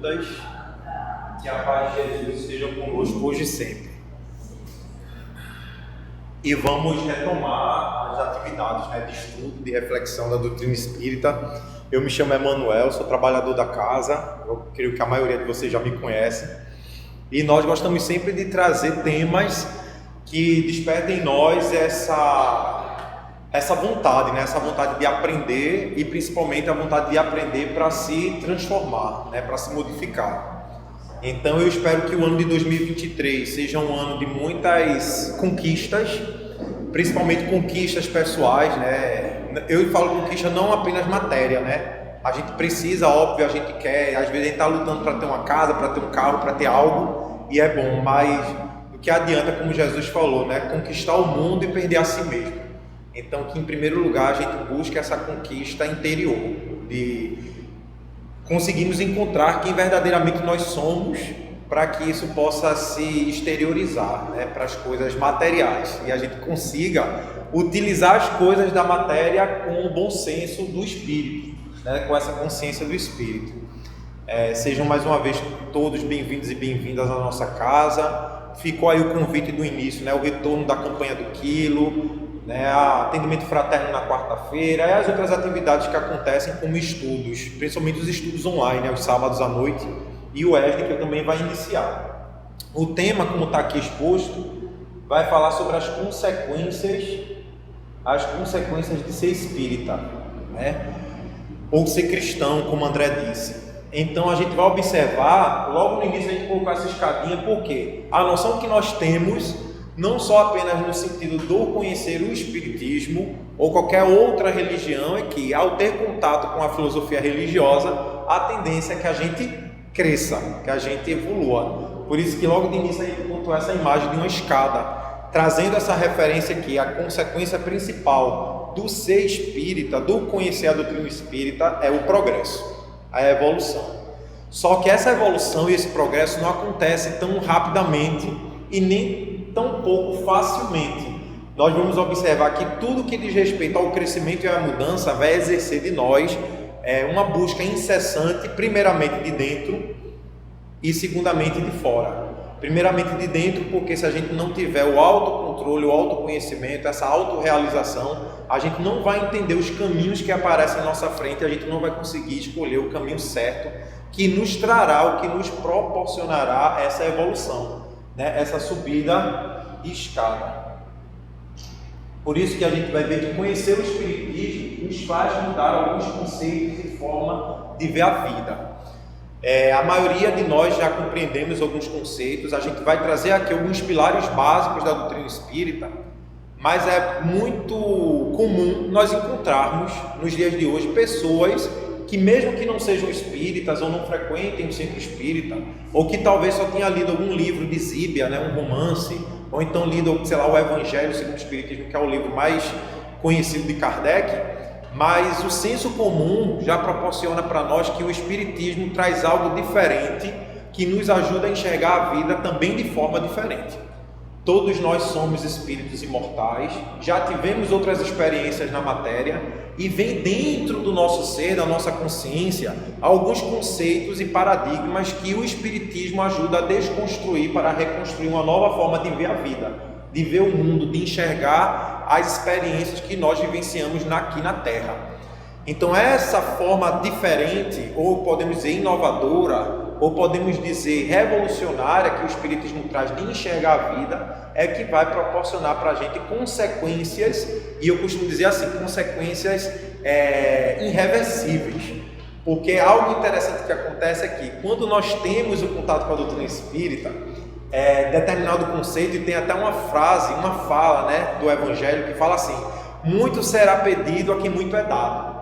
todas, que a paz de Jesus esteja conosco hoje e sempre. E vamos retomar as atividades de estudo, de reflexão da doutrina espírita. Eu me chamo Emanuel, sou trabalhador da casa, eu creio que a maioria de vocês já me conhece. E nós gostamos sempre de trazer temas que despertem em nós essa vontade, essa vontade de aprender e principalmente a vontade de aprender para se transformar, para se modificar. Então eu espero que o ano de 2023 seja um ano de muitas conquistas, principalmente conquistas pessoais, Eu falo conquista não apenas matéria, A gente precisa, óbvio, a gente quer, às vezes a gente está lutando para ter uma casa, para ter um carro, para ter algo, e é bom, mas o que adianta, como Jesus falou, conquistar o mundo e perder a si mesmo. Então que em primeiro lugar a gente busque essa conquista interior, de conseguirmos encontrar quem verdadeiramente nós somos, para que isso possa se exteriorizar para as coisas materiais e a gente consiga utilizar as coisas da matéria com o bom senso do espírito, com essa consciência do espírito. Sejam mais uma vez todos bem-vindos e bem-vindas à nossa casa. Ficou aí o convite do início, o retorno da campanha do quilo, atendimento fraterno na quarta-feira e as outras atividades que acontecem como estudos, principalmente os estudos online, os sábados à noite, e o ESD que eu também vai iniciar. O tema, como está aqui exposto, vai falar sobre as consequências de ser espírita, ou ser cristão, como André disse. Então a gente vai observar, logo no início a gente colocar essa escadinha, porque a noção que nós temos, não só apenas no sentido do conhecer o espiritismo ou qualquer outra religião, é que ao ter contato com a filosofia religiosa, a tendência é que a gente cresça, que a gente evolua. Por isso que logo de início a gente contou essa imagem de uma escada, trazendo essa referência aqui, a consequência principal do ser espírita, do conhecer a doutrina espírita, é o progresso, a evolução. Só que essa evolução e esse progresso não acontece tão rapidamente e nem tão pouco facilmente. Nós vamos observar que tudo que diz respeito ao crescimento e à mudança vai exercer de nós uma busca incessante, primeiramente de dentro e segundamente de fora. Primeiramente de dentro, porque se a gente não tiver o autocontrole, o autoconhecimento, essa autorrealização, a gente não vai entender os caminhos que aparecem à nossa frente, a gente não vai conseguir escolher o caminho certo que nos trará, o que nos proporcionará essa evolução, essa subida de escada. Por isso que a gente vai ver que conhecer o espiritismo nos faz mudar alguns conceitos e forma de ver a vida. A maioria de nós já compreendemos alguns conceitos, a gente vai trazer aqui alguns pilares básicos da doutrina espírita, mas é muito comum nós encontrarmos nos dias de hoje pessoas que, mesmo que não sejam espíritas ou não frequentem o centro espírita, ou que talvez só tenha lido algum livro de Zíbia, um romance, ou então lido, o Evangelho segundo o Espiritismo, que é o livro mais conhecido de Kardec, mas o senso comum já proporciona para nós que o Espiritismo traz algo diferente, que nos ajuda a enxergar a vida também de forma diferente. Todos nós somos espíritos imortais, já tivemos outras experiências na matéria e vem dentro do nosso ser, da nossa consciência, alguns conceitos e paradigmas que o Espiritismo ajuda a desconstruir para reconstruir uma nova forma de ver a vida, de ver o mundo, de enxergar as experiências que nós vivenciamos aqui na Terra. Então essa forma diferente, ou podemos dizer inovadora, ou podemos dizer revolucionária, que o Espiritismo traz de enxergar a vida, é que vai proporcionar para a gente consequências, e eu costumo dizer assim, consequências irreversíveis. Porque algo interessante que acontece é que, quando nós temos o contato com a doutrina espírita, determinado conceito, e tem até uma frase, uma fala do Evangelho, que fala assim: muito será pedido a quem muito é dado.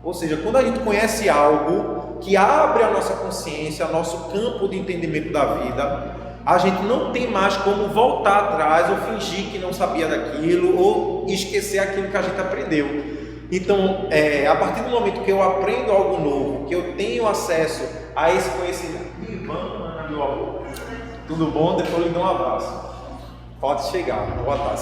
Ou seja, quando a gente conhece algo que abre a nossa consciência, nosso campo de entendimento da vida, a gente não tem mais como voltar atrás ou fingir que não sabia daquilo ou esquecer aquilo que a gente aprendeu. Então, a partir do momento que eu aprendo algo novo, que eu tenho acesso a esse conhecimento, meu amor, tudo bom? Depois eu lhe dou um abraço. Pode chegar, boa tarde,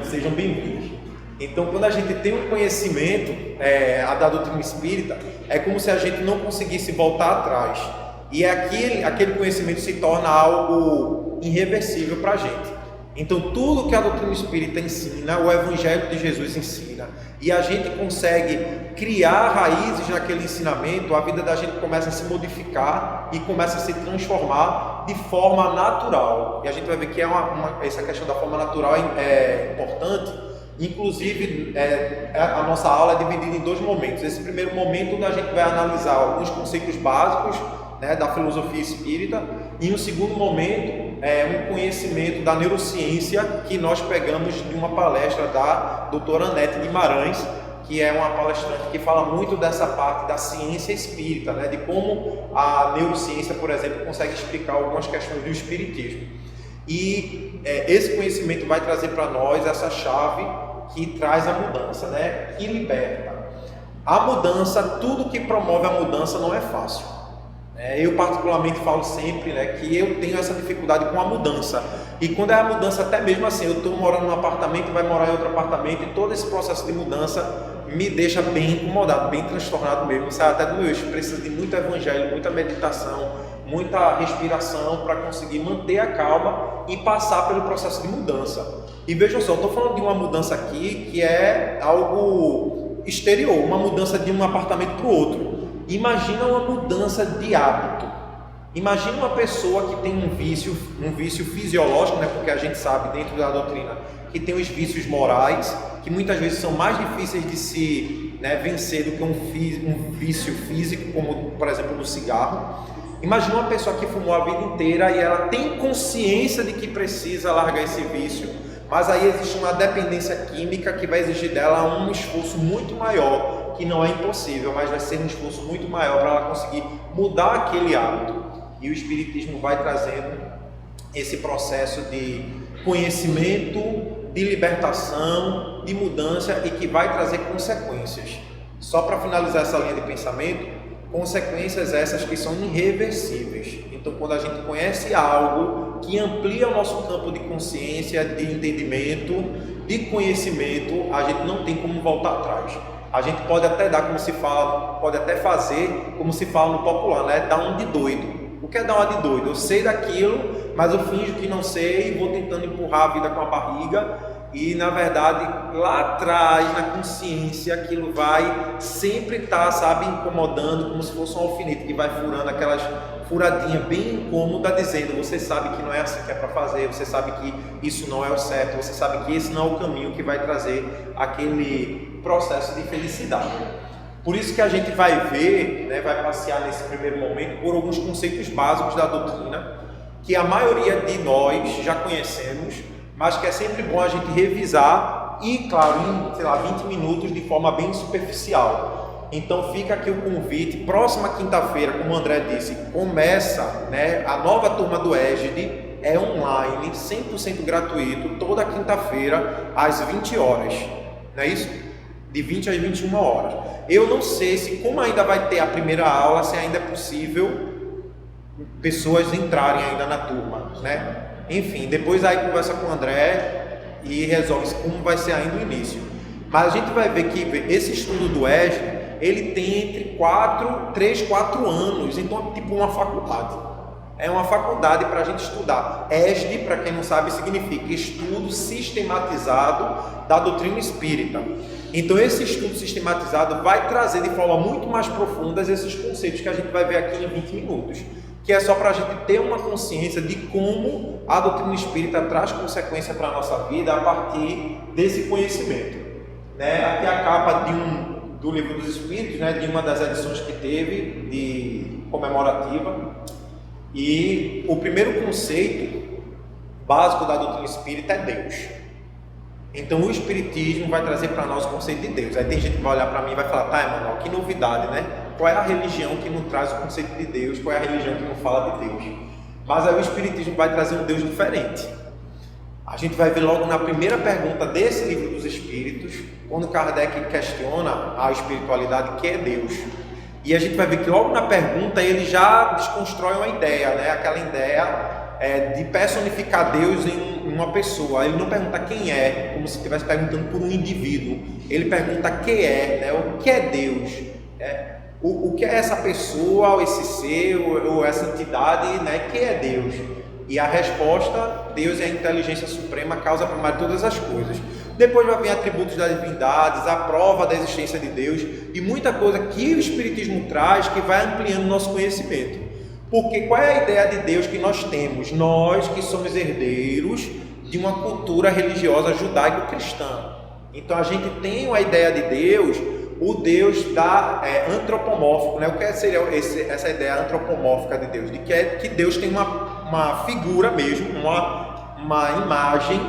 sejam bem-vindos. Então, quando a gente tem um conhecimento da doutrina espírita, é como se a gente não conseguisse voltar atrás e aquele conhecimento se torna algo irreversível para a gente. Então, tudo que a doutrina espírita ensina, o Evangelho de Jesus ensina, e a gente consegue criar raízes naquele ensinamento, a vida da gente começa a se modificar e começa a se transformar de forma natural. E a gente vai ver que essa questão da forma natural é importante. Inclusive, a nossa aula é dividida em 2 momentos. Esse primeiro momento, a gente vai analisar alguns conceitos básicos, né, da filosofia espírita, e no segundo momento um conhecimento da neurociência que nós pegamos de uma palestra da doutora Anete Guimarães, que é uma palestrante que fala muito dessa parte da ciência espírita, né, de como a neurociência, por exemplo, consegue explicar algumas questões do espiritismo. E esse conhecimento vai trazer para nós essa chave que traz a mudança, né, que liberta. A mudança, tudo que promove a mudança não é fácil. Eu particularmente falo sempre, né, que eu tenho essa dificuldade com a mudança. E quando é a mudança, até mesmo assim, eu estou morando num apartamento, vai morar em outro apartamento, e todo esse processo de mudança me deixa bem incomodado, bem transtornado mesmo. Sai até do meu eixo, precisa de muito evangelho, muita meditação, muita respiração para conseguir manter a calma e passar pelo processo de mudança. E vejam só, eu estou falando de uma mudança aqui que é algo exterior, uma mudança de um apartamento para o outro. Imagina uma mudança de hábito. Imagina uma pessoa que tem um vício fisiológico, né? Porque a gente sabe dentro da doutrina que tem os vícios morais, que muitas vezes são mais difíceis de se, né, vencer do que um vício físico, como por exemplo do cigarro. Imagina uma pessoa que fumou a vida inteira e ela tem consciência de que precisa largar esse vício, mas aí existe uma dependência química que vai exigir dela um esforço muito maior, que não é impossível, mas vai ser um esforço muito maior para ela conseguir mudar aquele hábito. E o Espiritismo vai trazendo esse processo de conhecimento, de libertação, de mudança, e que vai trazer consequências. Só para finalizar essa linha de pensamento, consequências essas que são irreversíveis. Então, quando a gente conhece algo que amplia o nosso campo de consciência, de entendimento, de conhecimento, a gente não tem como voltar atrás. A gente pode até dar, como se fala, pode até fazer, como se fala no popular, né? Dar um de doido. O que é dar uma de doido? Eu sei daquilo, mas eu finjo que não sei e vou tentando empurrar a vida com a barriga, e na verdade lá atrás, na consciência, aquilo vai sempre estar, sabe, incomodando, como se fosse um alfinete que vai furando aquelas furadinhas bem incômoda, dizendo: você sabe que não é assim que é para fazer, você sabe que isso não é o certo, você sabe que esse não é o caminho que vai trazer aquele processo de felicidade. Por isso que a gente vai ver, né, vai passear nesse primeiro momento por alguns conceitos básicos da doutrina, que a maioria de nós já conhecemos, mas que é sempre bom a gente revisar e, claro, em, 20 minutos de forma bem superficial. Então fica aqui o convite. Próxima quinta-feira, como o André disse, começa, né, a nova turma do EGD, é online, 100% gratuito, toda quinta-feira às 20 horas, não é isso? De 20 às 21 horas. Eu não sei se, como ainda vai ter a primeira aula, se ainda é possível pessoas entrarem ainda na turma, né? Enfim, depois aí conversa com o André e resolve como vai ser ainda o início. Mas a gente vai ver que esse estudo do ESG, ele tem entre 3, 4 anos, então é tipo uma faculdade. É uma faculdade para a gente estudar. ESD, para quem não sabe, significa Estudo Sistematizado da Doutrina Espírita. Então esse estudo sistematizado vai trazer de forma muito mais profunda esses conceitos que a gente vai ver aqui em 20 minutos. Que é só para a gente ter uma consciência de como a doutrina espírita traz consequência para a nossa vida a partir desse conhecimento. Né? Aqui a capa do Livro dos Espíritos, né? De uma das edições que teve, de comemorativa. E o primeiro conceito básico da doutrina espírita é Deus. Então o Espiritismo vai trazer para nós o conceito de Deus. Aí tem gente que vai olhar para mim e vai falar: tá, Emanuel, que novidade, né? Qual é a religião que não traz o conceito de Deus? Qual é a religião que não fala de Deus? Mas aí o Espiritismo vai trazer um Deus diferente. A gente vai ver logo na primeira pergunta desse Livro dos Espíritos, quando Kardec questiona a espiritualidade, que é Deus. E a gente vai ver que logo na pergunta ele já desconstrói uma ideia, né? Aquela ideia de personificar Deus em uma pessoa. Ele não pergunta quem é, como se estivesse perguntando por um indivíduo. Ele pergunta quem é, né? O que é Deus? O que é essa pessoa, ou esse ser, ou essa entidade, né, que é Deus? E a resposta, Deus é a inteligência suprema, a causa primária de todas as coisas. Depois vai vir atributos das divindades, a prova da existência de Deus e muita coisa que o Espiritismo traz que vai ampliando o nosso conhecimento. Porque qual é a ideia de Deus que nós temos? Nós que somos herdeiros de uma cultura religiosa judaico-cristã. Então a gente tem uma ideia de Deus, o Deus antropomórfico, né? O que seria essa ideia antropomórfica de Deus? De que Deus tem uma figura mesmo, uma imagem,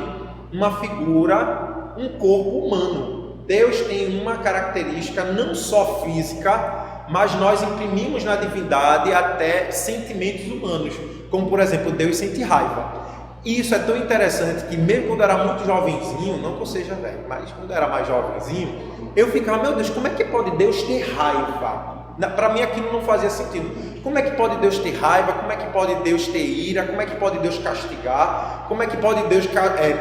uma figura, um corpo humano. Deus tem uma característica não só física, mas nós imprimimos na divindade até sentimentos humanos, como por exemplo, Deus sente raiva. E isso é tão interessante que mesmo quando eu era muito jovenzinho, não que eu seja velho, mas quando eu era mais jovenzinho, eu ficava, meu Deus, como é que pode Deus ter raiva? Para mim aquilo não fazia sentido. Como é que pode Deus ter raiva? Como é que pode Deus ter ira? Como é que pode Deus castigar? Como é que pode Deus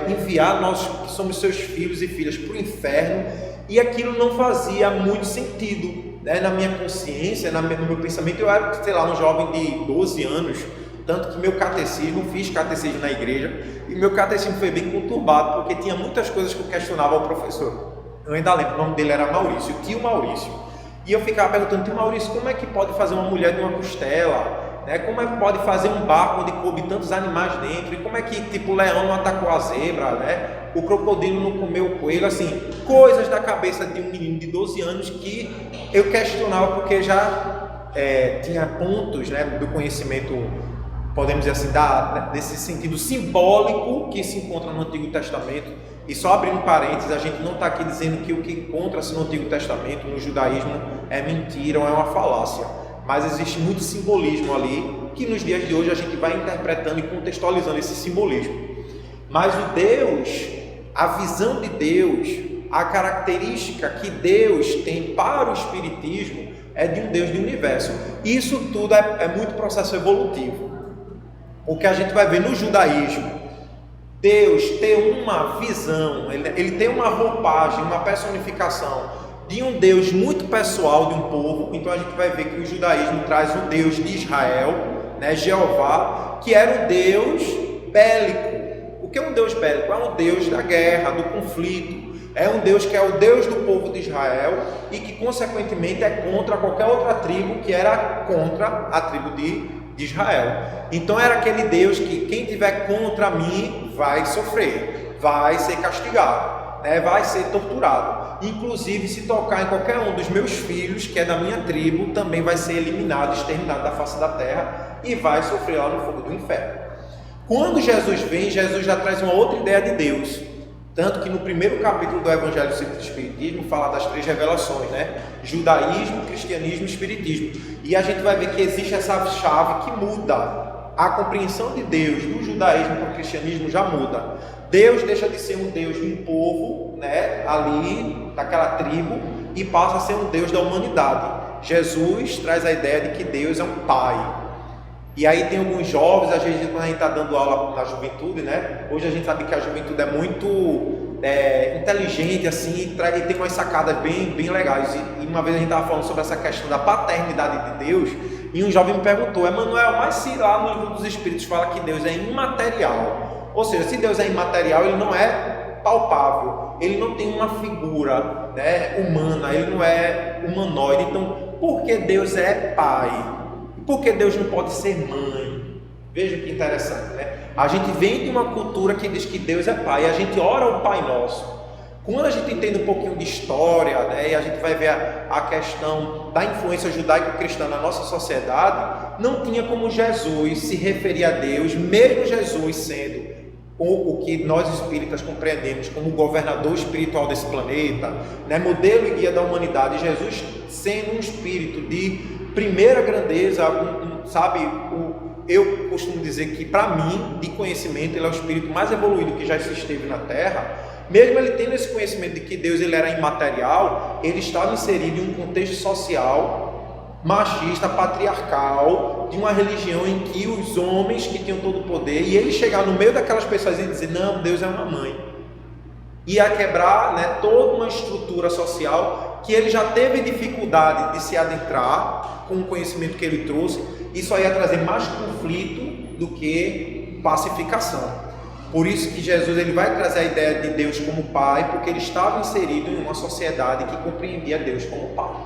enviar nós que somos seus filhos e filhas para o inferno? E aquilo não fazia muito sentido, né? Na minha consciência, no meu pensamento. Eu era, sei lá, um jovem de 12 anos, tanto que meu catecismo, fiz catecismo na igreja, e meu catecismo foi bem conturbado, porque tinha muitas coisas que eu questionava ao professor. Eu ainda lembro, o nome dele era Maurício, o tio Maurício. E eu ficava perguntando, tio Maurício, como é que pode fazer uma mulher de uma costela? Né? Como é que pode fazer um barco onde coube tantos animais dentro? E como é que, tipo, o leão não atacou a zebra, né? O crocodilo não comeu o coelho? Assim, coisas da cabeça de um menino de 12 anos que eu questionava, porque já tinha pontos, né, do conhecimento, podemos dizer assim, desse sentido simbólico que se encontra no Antigo Testamento. E só abrindo parênteses, a gente não está aqui dizendo que o que encontra-se no Antigo Testamento, no judaísmo, é mentira ou é uma falácia. Mas existe muito simbolismo ali, que nos dias de hoje a gente vai interpretando e contextualizando esse simbolismo. Mas o Deus, a visão de Deus, a característica que Deus tem para o Espiritismo é de um Deus do universo. Isso tudo é muito processo evolutivo. O que a gente vai ver no judaísmo, Deus tem uma visão, ele tem uma roupagem, uma personificação de um Deus muito pessoal de um povo. Então a gente vai ver que o judaísmo traz o Deus de Israel, né, Jeová, que era o Deus bélico. O que é um Deus bélico? É um Deus da guerra, do conflito. É um Deus que é o Deus do povo de Israel e que consequentemente é contra qualquer outra tribo que era contra a tribo de Israel. Então era aquele Deus que quem tiver contra mim vai sofrer, vai ser castigado, né? Vai ser torturado. Inclusive, se tocar em qualquer um dos meus filhos, que é da minha tribo, também vai ser eliminado, exterminado da face da terra e vai sofrer lá no fogo do inferno. Quando Jesus vem, Jesus já traz uma outra ideia de Deus. Tanto que no primeiro capítulo do Evangelho segundo o Espiritismo fala das 3 revelações, né? Judaísmo, cristianismo e espiritismo. E a gente vai ver que existe essa chave que muda. A compreensão de Deus do judaísmo para o cristianismo já muda. Deus deixa de ser um Deus de um povo, né, ali, daquela tribo, e passa a ser um Deus da humanidade. Jesus traz a ideia de que Deus é um Pai. E aí tem alguns jovens, às vezes quando a gente está dando aula na juventude, né? Hoje a gente sabe que a juventude é muito inteligente, assim, e tem umas sacadas bem legais. E uma vez a gente estava falando sobre essa questão da paternidade de Deus, e um jovem me perguntou, Emanuel, mas se lá no livro dos Espíritos fala que Deus é imaterial, ou seja, se Deus é imaterial, ele não é palpável, ele não tem uma figura, né, humana, ele não é humanoide, então por que Deus é Pai? Por que Deus não pode ser mãe? Veja que interessante, né? A gente vem de uma cultura que diz que Deus é Pai, e a gente ora o Pai Nosso. Quando a gente entende um pouquinho de história, né, e a gente vai ver a questão da influência judaico-cristã na nossa sociedade, não tinha como Jesus se referir a Deus, mesmo Jesus sendo o que nós espíritas compreendemos como governador espiritual desse planeta, né, modelo e guia da humanidade, Jesus sendo um espírito de primeira grandeza, sabe, eu costumo dizer que para mim, de conhecimento, ele é o espírito mais evoluído que já esteve na Terra. Mesmo ele tendo esse conhecimento de que Deus ele era imaterial, ele estava inserido em um contexto social, machista, patriarcal, de uma religião em que os homens que tinham todo o poder, e ele chegar no meio daquelas pessoas e dizer, não, Deus é uma mãe. ia quebrar, né, toda uma estrutura social que ele já teve dificuldade de se adentrar com o conhecimento que ele trouxe. Isso aí ia trazer mais conflito do que pacificação. Por isso que Jesus ele vai trazer a ideia de Deus como Pai, porque ele estava inserido em uma sociedade que compreendia Deus como Pai,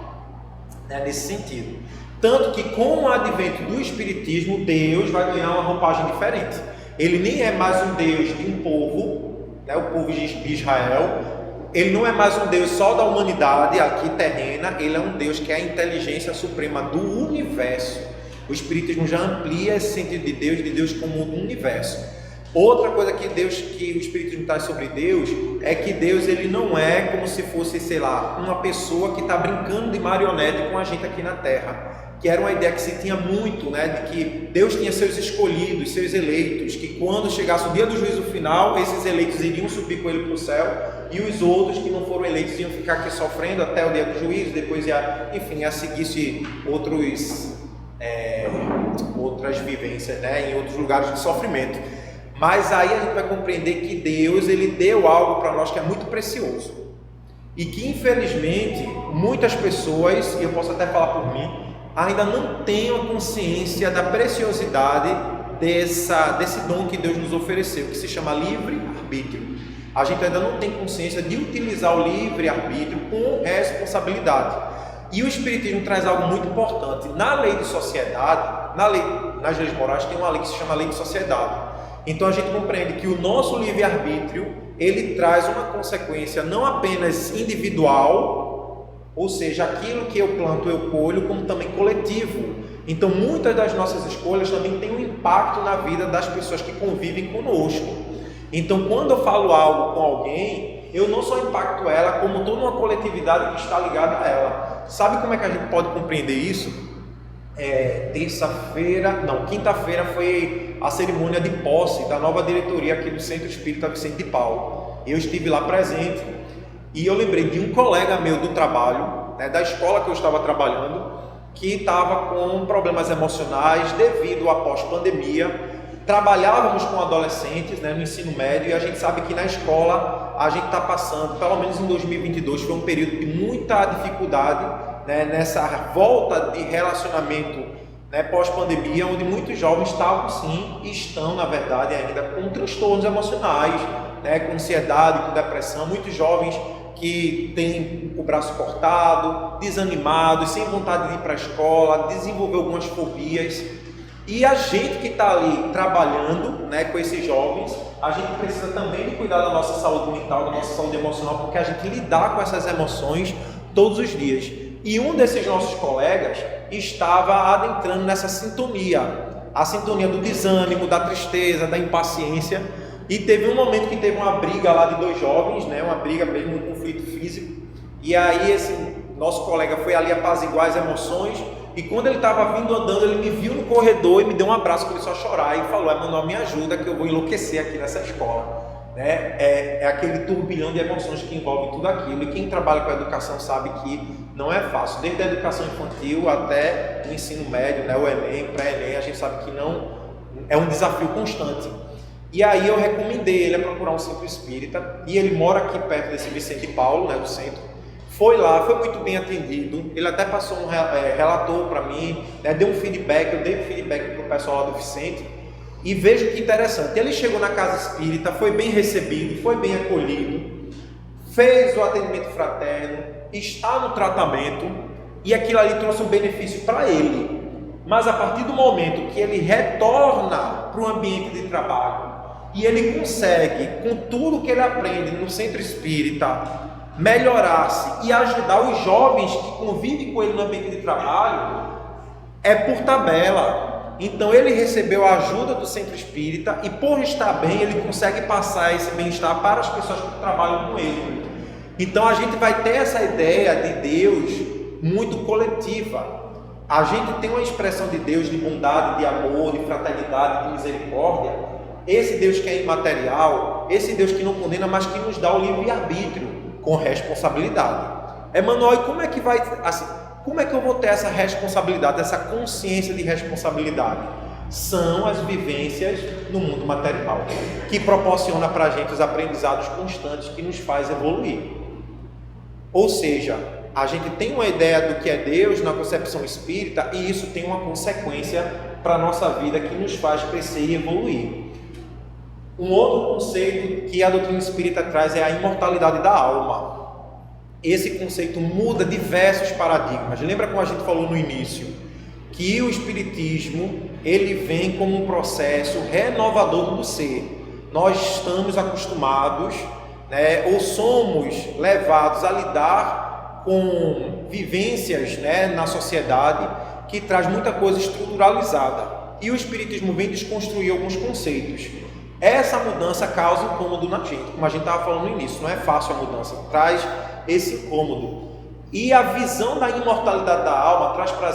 né, nesse sentido. Tanto que com o advento do Espiritismo, Deus vai ganhar uma roupagem diferente. Ele nem é mais um Deus de um povo, né, o povo de Israel. Ele não é mais um Deus só da humanidade aqui terrena, ele é um Deus que é a inteligência suprema do universo. O Espiritismo já amplia esse sentido de Deus como um universo. Outra coisa que o Espiritismo traz sobre Deus é que Deus ele não é como se fosse, sei lá, uma pessoa que está brincando de marionete com a gente aqui na Terra, que era uma ideia que se tinha muito, né, de que Deus tinha seus escolhidos, seus eleitos, que quando chegasse o dia do juízo final, esses eleitos iriam subir com ele para o céu, e os outros que não foram eleitos iam ficar aqui sofrendo até o dia do juízo, depois ia seguir-se outras vivências, né, em outros lugares de sofrimento. Mas aí a gente vai compreender que Deus ele deu algo para nós que é muito precioso e que infelizmente muitas pessoas, e eu posso até falar por mim, ainda não têm a consciência da preciosidade desse dom que Deus nos ofereceu, que se chama livre-arbítrio. A gente ainda não tem consciência de utilizar o livre-arbítrio com responsabilidade. E o Espiritismo traz algo muito importante. Na lei de sociedade, nas leis morais, tem uma lei que se chama lei de sociedade. Então a gente compreende que o nosso livre-arbítrio ele traz uma consequência não apenas individual, ou seja, aquilo que eu planto eu colho, como também coletivo. Então muitas das nossas escolhas também têm um impacto na vida das pessoas que convivem conosco. Então quando eu falo algo com alguém, eu não só impacto ela, como toda uma coletividade que está ligada a ela. Sabe como é que a gente pode compreender isso? Quinta-feira foi a cerimônia de posse da nova diretoria aqui do Centro Espírita Vicente de Paulo. Eu estive lá presente e eu lembrei de um colega meu do trabalho, né, da escola que eu estava trabalhando, que estava com problemas emocionais devido à pós-pandemia. Trabalhávamos com adolescentes, né, no ensino médio, e a gente sabe que na escola a gente está passando, pelo menos em 2022, foi um período de muita dificuldade, né, nessa volta de relacionamento, né, pós-pandemia, onde muitos jovens estão na verdade ainda com transtornos emocionais, né, com ansiedade, com depressão, muitos jovens que têm o braço cortado, desanimados, sem vontade de ir para a escola, desenvolver algumas fobias. E a gente que está ali trabalhando, né, com esses jovens, a gente precisa também de cuidar da nossa saúde mental, da nossa saúde emocional, porque a gente lidar com essas emoções todos os dias. E um desses nossos colegas estava adentrando nessa sintonia, a sintonia do desânimo, da tristeza, da impaciência, e teve um momento que teve uma briga lá de dois jovens, né, uma briga mesmo, um conflito físico, e aí esse nosso colega foi ali apaziguar as emoções, e quando ele estava vindo andando, ele me viu no corredor e me deu um abraço, começou a chorar e falou: Emanuel, me ajuda que eu vou enlouquecer aqui nessa escola. Né? É aquele turbilhão de emoções que envolve tudo aquilo, e quem trabalha com a educação sabe que não é fácil, desde a educação infantil até o ensino médio, né? O Enem, pré-Enem, a gente sabe que não é um desafio constante. E aí eu recomendei ele a procurar um centro espírita, e ele mora aqui perto desse Vicente de Paulo, né, do centro. Foi lá, foi muito bem atendido, ele até passou relatou para mim, né, deu um feedback, eu dei um feedback para o pessoal lá do Vicente, e veja que interessante, ele chegou na casa espírita, foi bem recebido, foi bem acolhido, fez o atendimento fraterno, está no tratamento, e aquilo ali trouxe um benefício para ele. Mas a partir do momento que ele retorna para o ambiente de trabalho, e ele consegue, com tudo que ele aprende no centro espírita, melhorar-se e ajudar os jovens que convivem com ele no ambiente de trabalho, é por tabela. Então ele recebeu a ajuda do centro espírita, e por estar bem, ele consegue passar esse bem-estar para as pessoas que trabalham com ele. Então a gente vai ter essa ideia de Deus muito coletiva. A gente tem uma expressão de Deus de bondade, de amor, de fraternidade, de misericórdia. Esse Deus que é imaterial, esse Deus que não condena, mas que nos dá o livre-arbítrio com responsabilidade. Emanuel, e como é que vai, assim, como é que eu vou ter essa responsabilidade, essa consciência de responsabilidade? são as vivências no mundo material, que proporciona para a gente os aprendizados constantes que nos faz evoluir. Ou seja, a gente tem uma ideia do que é Deus na concepção espírita e isso tem uma consequência para a nossa vida que nos faz crescer e evoluir. Um outro conceito que a doutrina espírita traz é a imortalidade da alma. Esse conceito muda diversos paradigmas. Lembra como a gente falou no início? Que o espiritismo ele vem como um processo renovador do ser. Nós estamos acostumados, ou somos levados a lidar com vivências, na sociedade que traz muita coisa estruturalizada. E o espiritismo vem desconstruir alguns conceitos. Essa mudança causa incômodo na gente, como a gente estava falando no início. Não é fácil a mudança, traz esse incômodo. E a visão da imortalidade da alma traz para a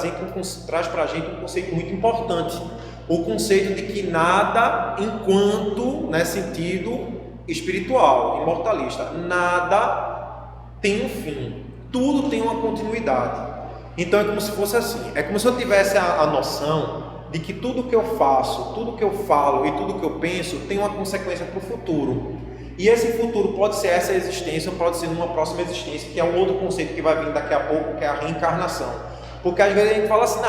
gente um conceito muito importante. O conceito de que nada, enquanto, sentido espiritual, imortalista, nada tem um fim. Tudo tem uma continuidade. Então é como se fosse assim. É como se eu tivesse a noção de que tudo que eu faço, tudo que eu falo e tudo que eu penso tem uma consequência para o futuro. E esse futuro pode ser essa existência ou pode ser numa próxima existência, que é um outro conceito que vai vir daqui a pouco, que é a reencarnação. Porque às vezes a gente fala assim,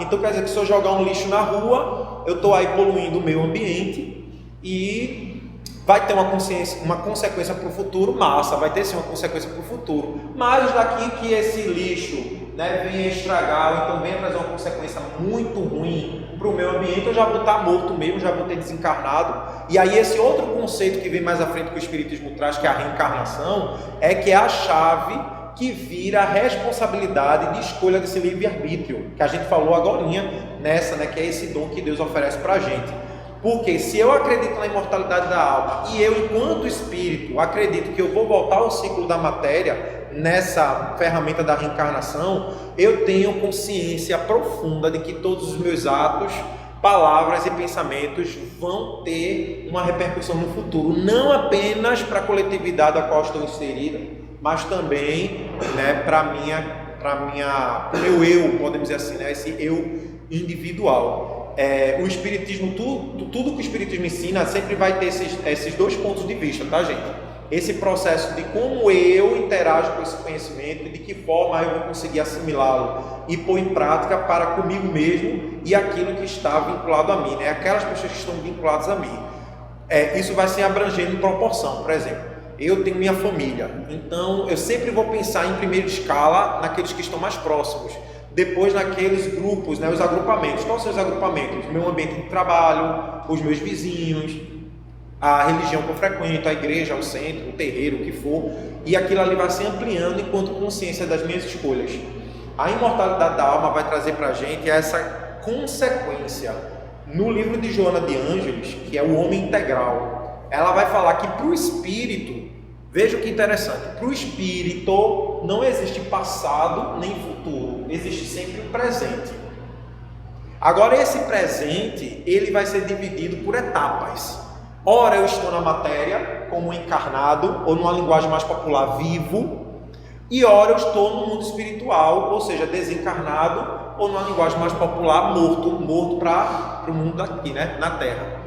então quer dizer que se eu jogar um lixo na rua, eu estou aí poluindo o meio ambiente e vai ter uma consequência para o futuro, massa, vai ter sim uma consequência para o futuro. Mas daqui que esse lixo venha estragar, ou então venha trazer uma consequência muito ruim para o meio ambiente, eu já vou estar morto mesmo, já vou ter desencarnado. E aí esse outro conceito que vem mais à frente que o Espiritismo traz, que é a reencarnação, é que é a chave que vira a responsabilidade de escolha desse livre-arbítrio, que a gente falou agorinha nessa, que é esse dom que Deus oferece para a gente. Porque se eu acredito na imortalidade da alma e eu, enquanto espírito, acredito que eu vou voltar ao ciclo da matéria, nessa ferramenta da reencarnação, eu tenho consciência profunda de que todos os meus atos, palavras e pensamentos vão ter uma repercussão no futuro, não apenas para a coletividade a qual estou inserida, mas também para o meu eu, podemos dizer assim, esse eu individual. O Espiritismo, tudo que o Espiritismo ensina sempre vai ter esses dois pontos de vista, tá, gente? Esse processo de como eu interajo com esse conhecimento e de que forma eu vou conseguir assimilá-lo e pôr em prática para comigo mesmo e aquilo que está vinculado a mim, aquelas pessoas que estão vinculadas a mim. Isso vai se abrangendo em proporção. Por exemplo, eu tenho minha família, então eu sempre vou pensar em primeira escala naqueles que estão mais próximos, depois naqueles grupos, os agrupamentos. Quais são os agrupamentos? Meu ambiente de trabalho, os meus vizinhos, a religião que eu frequento, a igreja, o centro, o terreiro, o que for, e aquilo ali vai se ampliando enquanto consciência das minhas escolhas. A imortalidade da alma vai trazer para a gente essa consequência. No livro de Joana de Ângeles, que é o Homem Integral, ela vai falar que para o espírito, veja que interessante, para o espírito não existe passado nem futuro, existe sempre um presente. Agora esse presente, ele vai ser dividido por etapas. Ora eu estou na matéria, como encarnado, ou numa linguagem mais popular, vivo, e ora eu estou no mundo espiritual, ou seja, desencarnado, ou numa linguagem mais popular, morto para o mundo daqui, na Terra.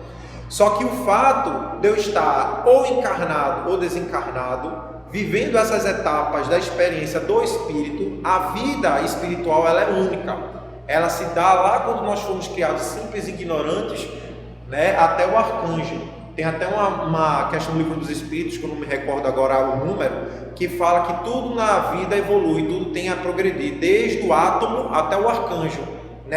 Só que o fato de eu estar ou encarnado ou desencarnado, vivendo essas etapas da experiência do espírito, a vida espiritual ela é única. Ela se dá lá quando nós fomos criados simples e ignorantes, até o arcanjo. Tem até uma questão no livro dos Espíritos, que eu não me recordo agora o número, que fala que tudo na vida evolui, tudo tem a progredir, desde o átomo até o arcanjo,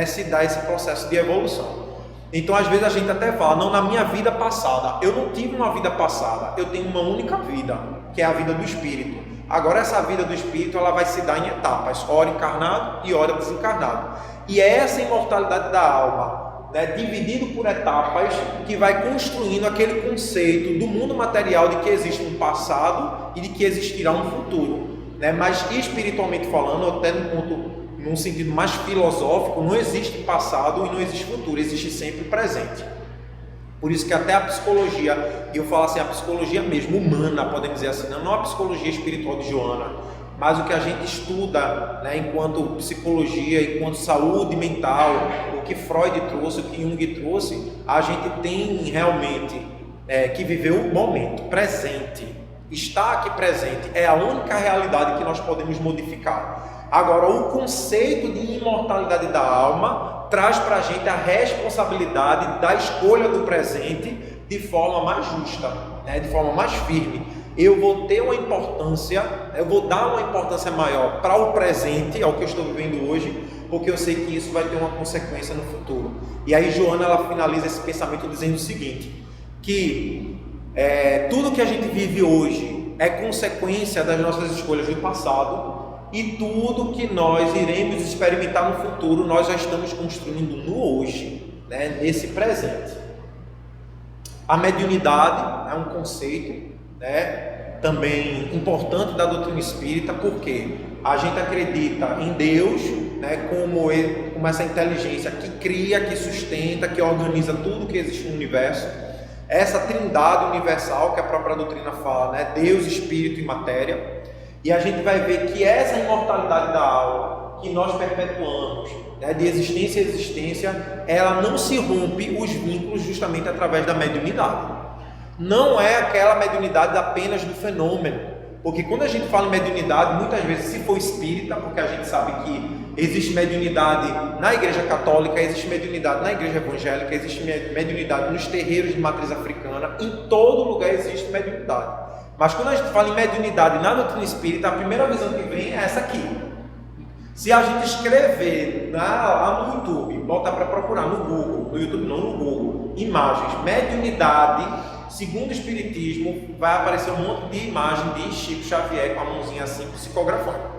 se dá esse processo de evolução. Então às vezes a gente até fala, não, na minha vida passada, eu não tive uma vida passada, eu tenho uma única vida, que é a vida do Espírito. Agora essa vida do Espírito, ela vai se dar em etapas, ora encarnado e ora desencarnado. E é essa imortalidade da alma, dividido por etapas, que vai construindo aquele conceito do mundo material de que existe um passado e de que existirá um futuro, mas espiritualmente falando, até num sentido mais filosófico, não existe passado e não existe futuro, existe sempre presente. Por isso que até a psicologia, e eu falo assim, a psicologia mesmo, humana, podemos dizer assim, não a psicologia espiritual de Joana, mas o que a gente estuda, né, enquanto psicologia, enquanto saúde mental, o que Freud trouxe, o que Jung trouxe, a gente tem realmente que viver o momento presente. Estar aqui presente é a única realidade que nós podemos modificar. Agora, o conceito de imortalidade da alma traz para a gente a responsabilidade da escolha do presente de forma mais justa, né, de forma mais firme. Eu vou ter uma importância, eu vou dar uma importância maior para o presente, ao que eu estou vivendo hoje, porque eu sei que isso vai ter uma consequência no futuro. E aí Joana, ela finaliza esse pensamento dizendo o seguinte, que tudo que a gente vive hoje é consequência das nossas escolhas do passado, e tudo que nós iremos experimentar no futuro, nós já estamos construindo no hoje, né, nesse presente. A mediunidade é um conceito, né, também importante da doutrina espírita, porque a gente acredita em Deus, né, como essa inteligência que cria, que sustenta, que organiza tudo que existe no universo, essa trindade universal que a própria doutrina fala, né, Deus, Espírito e Matéria, e a gente vai ver que essa imortalidade da alma que nós perpetuamos, né, de existência a existência, ela não se rompe os vínculos justamente através da mediunidade. Não é aquela mediunidade apenas do fenômeno, porque quando a gente fala em mediunidade, muitas vezes, se for espírita, porque a gente sabe que existe mediunidade na igreja católica, existe mediunidade na igreja evangélica, existe mediunidade nos terreiros de matriz africana, em todo lugar existe mediunidade. Mas quando a gente fala em mediunidade na doutrina espírita, a primeira visão que vem é essa aqui. Se a gente escrever lá no YouTube, botar para procurar no Google, no YouTube não, no Google, imagens, mediunidade, segundo o Espiritismo, vai aparecer um monte de imagem de Chico Xavier com a mãozinha assim, psicografando.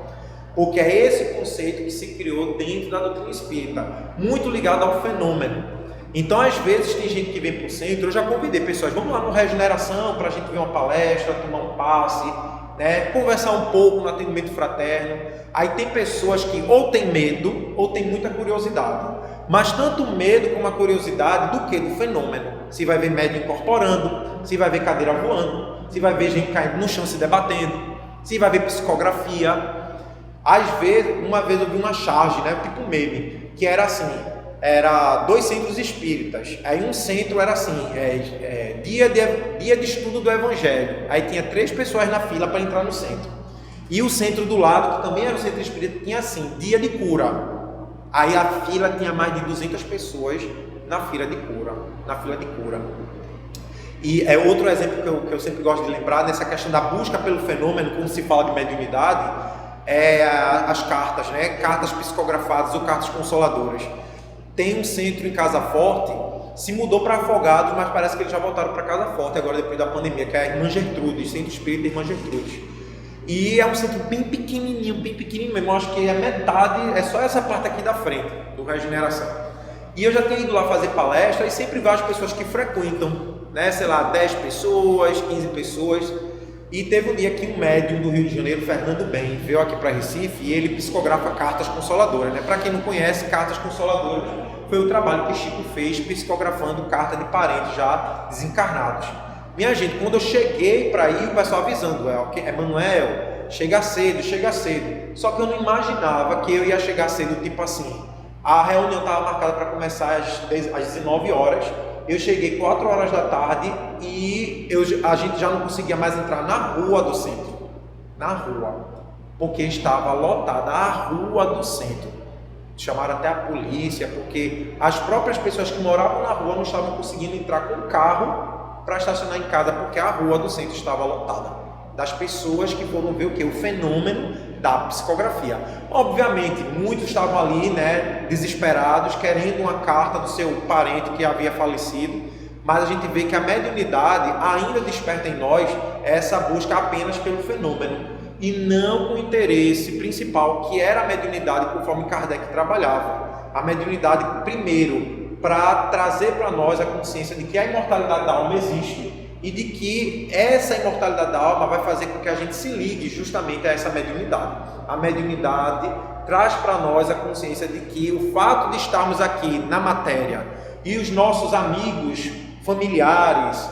Porque é esse conceito que se criou dentro da doutrina espírita, muito ligado ao fenômeno. Então, às vezes, tem gente que vem para o centro, eu já convidei pessoas, vamos lá no Regeneração, para a gente ver uma palestra, tomar um passe, né, conversar um pouco no atendimento fraterno. Aí tem pessoas que ou tem medo, ou tem muita curiosidade. Mas tanto o medo como a curiosidade do que? Do fenômeno. Se vai ver médium incorporando, se vai ver cadeira voando, se vai ver gente caindo no chão se debatendo, se vai ver psicografia. Às vezes, uma vez eu vi uma charge, né, tipo meme, que era assim, era 2 centros espíritas, aí um centro era assim, dia de estudo do Evangelho, aí tinha 3 pessoas na fila para entrar no centro, e o centro do lado, que também era o centro espírita, tinha assim, dia de cura, aí a fila tinha mais de 200 pessoas na fila de cura, E é outro exemplo que eu sempre gosto de lembrar, nessa questão da busca pelo fenômeno, quando se fala de mediunidade, as cartas, né? Cartas psicografadas ou cartas consoladoras. Tem um centro em Casa Forte, se mudou para Afogados, mas parece que eles já voltaram para Casa Forte agora depois da pandemia, que é a Irmã Gertrudes, Centro Espírita Irmã Gertrudes. E é um centro bem pequenininho mesmo, acho que é metade, é só essa parte aqui da frente, do Regeneração. E eu já tenho ido lá fazer palestra e sempre vejo pessoas que frequentam, né, sei lá, 10 pessoas, 15 pessoas. E teve um dia que um médium do Rio de Janeiro, Fernando Bem, veio aqui para Recife e ele psicografa cartas consoladoras, né? Para quem não conhece, cartas consoladoras foi o trabalho que Chico fez psicografando carta de parentes já desencarnados. Minha gente, quando eu cheguei para ir, o pessoal avisando, Emanuel, chega cedo. Só que eu não imaginava que eu ia chegar cedo, tipo assim, a reunião estava marcada para começar às 19 horas, eu cheguei 4 horas da tarde e a gente já não conseguia mais entrar na rua do centro, porque estava lotada a rua do centro. Chamaram até a polícia, porque as próprias pessoas que moravam na rua não estavam conseguindo entrar com o carro para estacionar em casa, porque a rua do centro estava lotada, das pessoas que foram ver o que? O fenômeno da psicografia. Obviamente, muitos estavam ali, né, desesperados, querendo uma carta do seu parente que havia falecido, mas a gente vê que a mediunidade ainda desperta em nós essa busca apenas pelo fenômeno, e não com o interesse principal, que era a mediunidade conforme Kardec trabalhava. A mediunidade, primeiro, para trazer para nós a consciência de que a imortalidade da alma existe, e de que essa imortalidade da alma vai fazer com que a gente se ligue justamente a essa mediunidade. A mediunidade traz para nós a consciência de que o fato de estarmos aqui na matéria e os nossos amigos, familiares,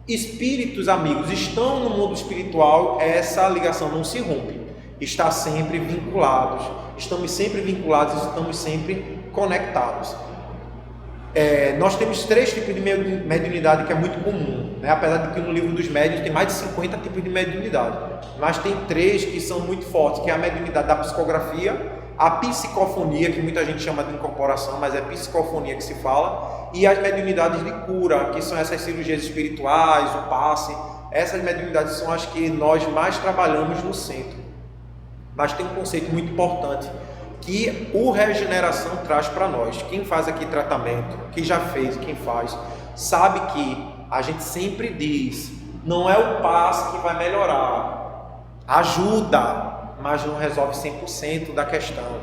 espíritos amigos estão no mundo espiritual, essa ligação não se rompe. está sempre vinculados. Estamos sempre vinculados e estamos sempre conectados. Nós temos 3 tipos de mediunidade que é muito comum, né? Apesar de que no livro dos médiuns tem mais de 50 tipos de mediunidade, mas tem 3 que são muito fortes, que é a mediunidade da psicografia, a psicofonia, que muita gente chama de incorporação, mas é psicofonia que se fala, e as mediunidades de cura, que são essas cirurgias espirituais, o passe. Essas mediunidades são as que nós mais trabalhamos no centro. Mas tem um conceito muito importante que o Regeneração traz para nós. Quem faz aqui tratamento, quem já fez e quem faz, sabe que a gente sempre diz, não é o passe que vai melhorar, ajuda, mas não resolve 100% da questão.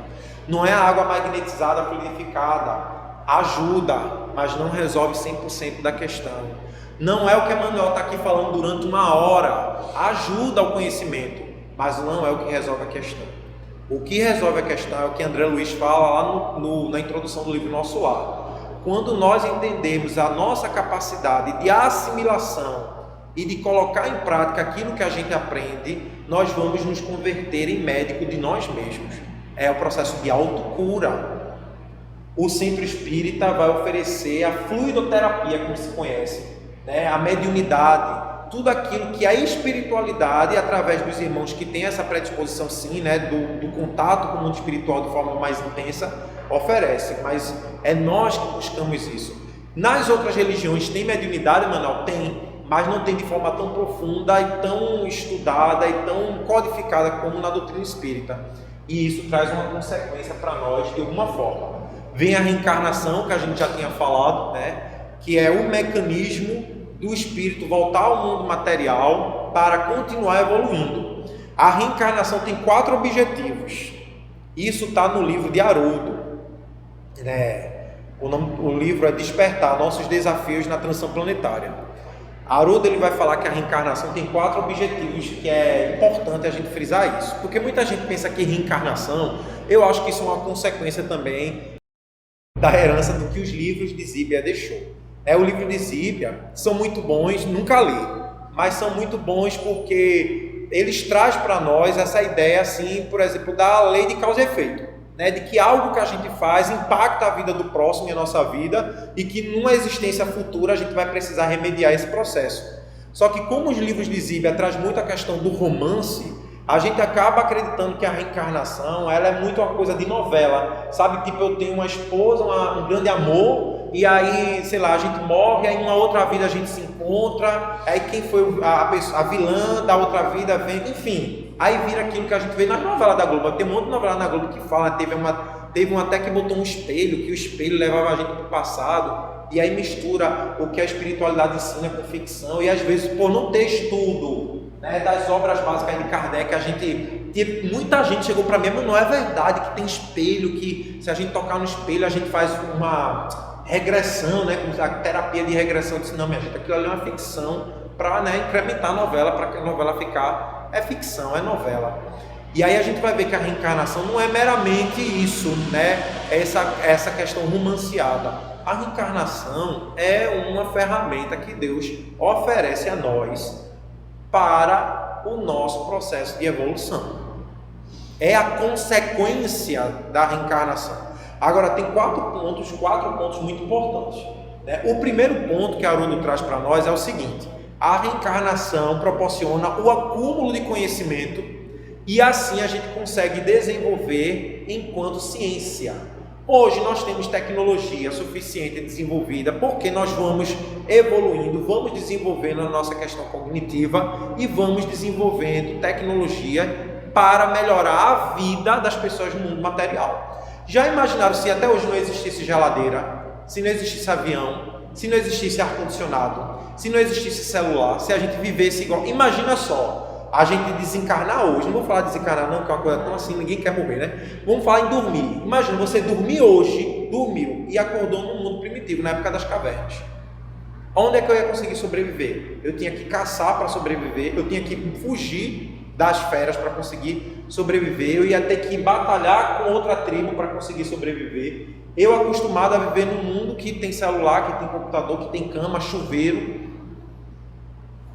Não é a água magnetizada, fluidificada, ajuda, mas não resolve 100% da questão. Não é o que Emmanuel está aqui falando durante 1 hora, ajuda ao conhecimento, mas não é o que resolve a questão. O que resolve a questão é o que André Luiz fala lá na introdução do livro Nosso Lar. Quando nós entendemos a nossa capacidade de assimilação e de colocar em prática aquilo que a gente aprende, nós vamos nos converter em médico de nós mesmos. É o processo de autocura. O centro espírita vai oferecer a fluidoterapia, como se conhece, né? A mediunidade, tudo aquilo que a espiritualidade, através dos irmãos que têm essa predisposição sim, né, do contato com o mundo espiritual de forma mais intensa, oferece, mas é nós que buscamos isso. Nas outras religiões tem mediunidade, Manuel? Tem, mas não tem de forma tão profunda e tão estudada e tão codificada como na doutrina espírita. E isso traz uma consequência para nós de alguma forma. Vem a reencarnação, que a gente já tinha falado, né, que é o mecanismo do espírito voltar ao mundo material para continuar evoluindo. A reencarnação tem 4 objetivos. Isso está no livro de Haroldo. O livro é Despertar Nossos Desafios na Transição Planetária. Haroldo ele vai falar que a reencarnação tem 4 objetivos, que é importante a gente frisar isso. Porque muita gente pensa que reencarnação, eu acho que isso é uma consequência também da herança do que os livros de Zíbia deixou. O livro de Zíbia são muito bons, nunca li, mas são muito bons porque eles trazem para nós essa ideia, assim, por exemplo, da lei de causa e efeito, né? De que algo que a gente faz impacta a vida do próximo e a nossa vida e que numa existência futura a gente vai precisar remediar esse processo. Só que como os livros de Zíbia trazem muito a questão do romance, a gente acaba acreditando que a reencarnação ela é muito uma coisa de novela, sabe? Tipo, eu tenho uma esposa, um grande amor, e aí, sei lá, a gente morre, aí em uma outra vida a gente se encontra, aí quem foi a vilã da outra vida vem, enfim, aí vira aquilo que a gente vê nas novelas da Globo. Tem um monte de novela na Globo que fala, teve uma até que botou um espelho, que o espelho levava a gente para o passado, e aí mistura o que a espiritualidade ensina com ficção, e às vezes, por não ter estudo, né, das obras básicas de Kardec, muita gente chegou para mim, mas não é verdade que tem espelho, que se a gente tocar no espelho a gente faz uma regressão, né, a terapia de regressão. Eu disse, não, minha gente, aquilo ali é uma ficção para, né, incrementar a novela, para que a novela ficar, é ficção, é novela. E aí a gente vai ver que a reencarnação não é meramente isso, né, essa questão romanceada. A reencarnação é uma ferramenta que Deus oferece a nós para o nosso processo de evolução. É a consequência da reencarnação. Agora, tem 4 pontos muito importantes, né? O primeiro ponto que Haroldo traz para nós é o seguinte: a reencarnação proporciona o acúmulo de conhecimento e assim a gente consegue desenvolver enquanto ciência. Hoje nós temos tecnologia suficiente desenvolvida porque nós vamos evoluindo, vamos desenvolvendo a nossa questão cognitiva e vamos desenvolvendo tecnologia para melhorar a vida das pessoas no mundo material. Já imaginaram se até hoje não existisse geladeira, se não existisse avião, se não existisse ar-condicionado, se não existisse celular, se a gente vivesse igual? Imagina só, a gente desencarnar hoje, não vou falar desencarnar não, que é uma coisa tão assim, ninguém quer morrer, né? Vamos falar em dormir. Imagina você dormir hoje, dormiu e acordou num mundo primitivo, na época das cavernas. Onde é que eu ia conseguir sobreviver? Eu tinha que caçar para sobreviver, eu tinha que fugir das feras para conseguir sobreviver, eu ia ter que batalhar com outra tribo para conseguir sobreviver. Eu acostumado a viver num mundo que tem celular, que tem computador, que tem cama, chuveiro.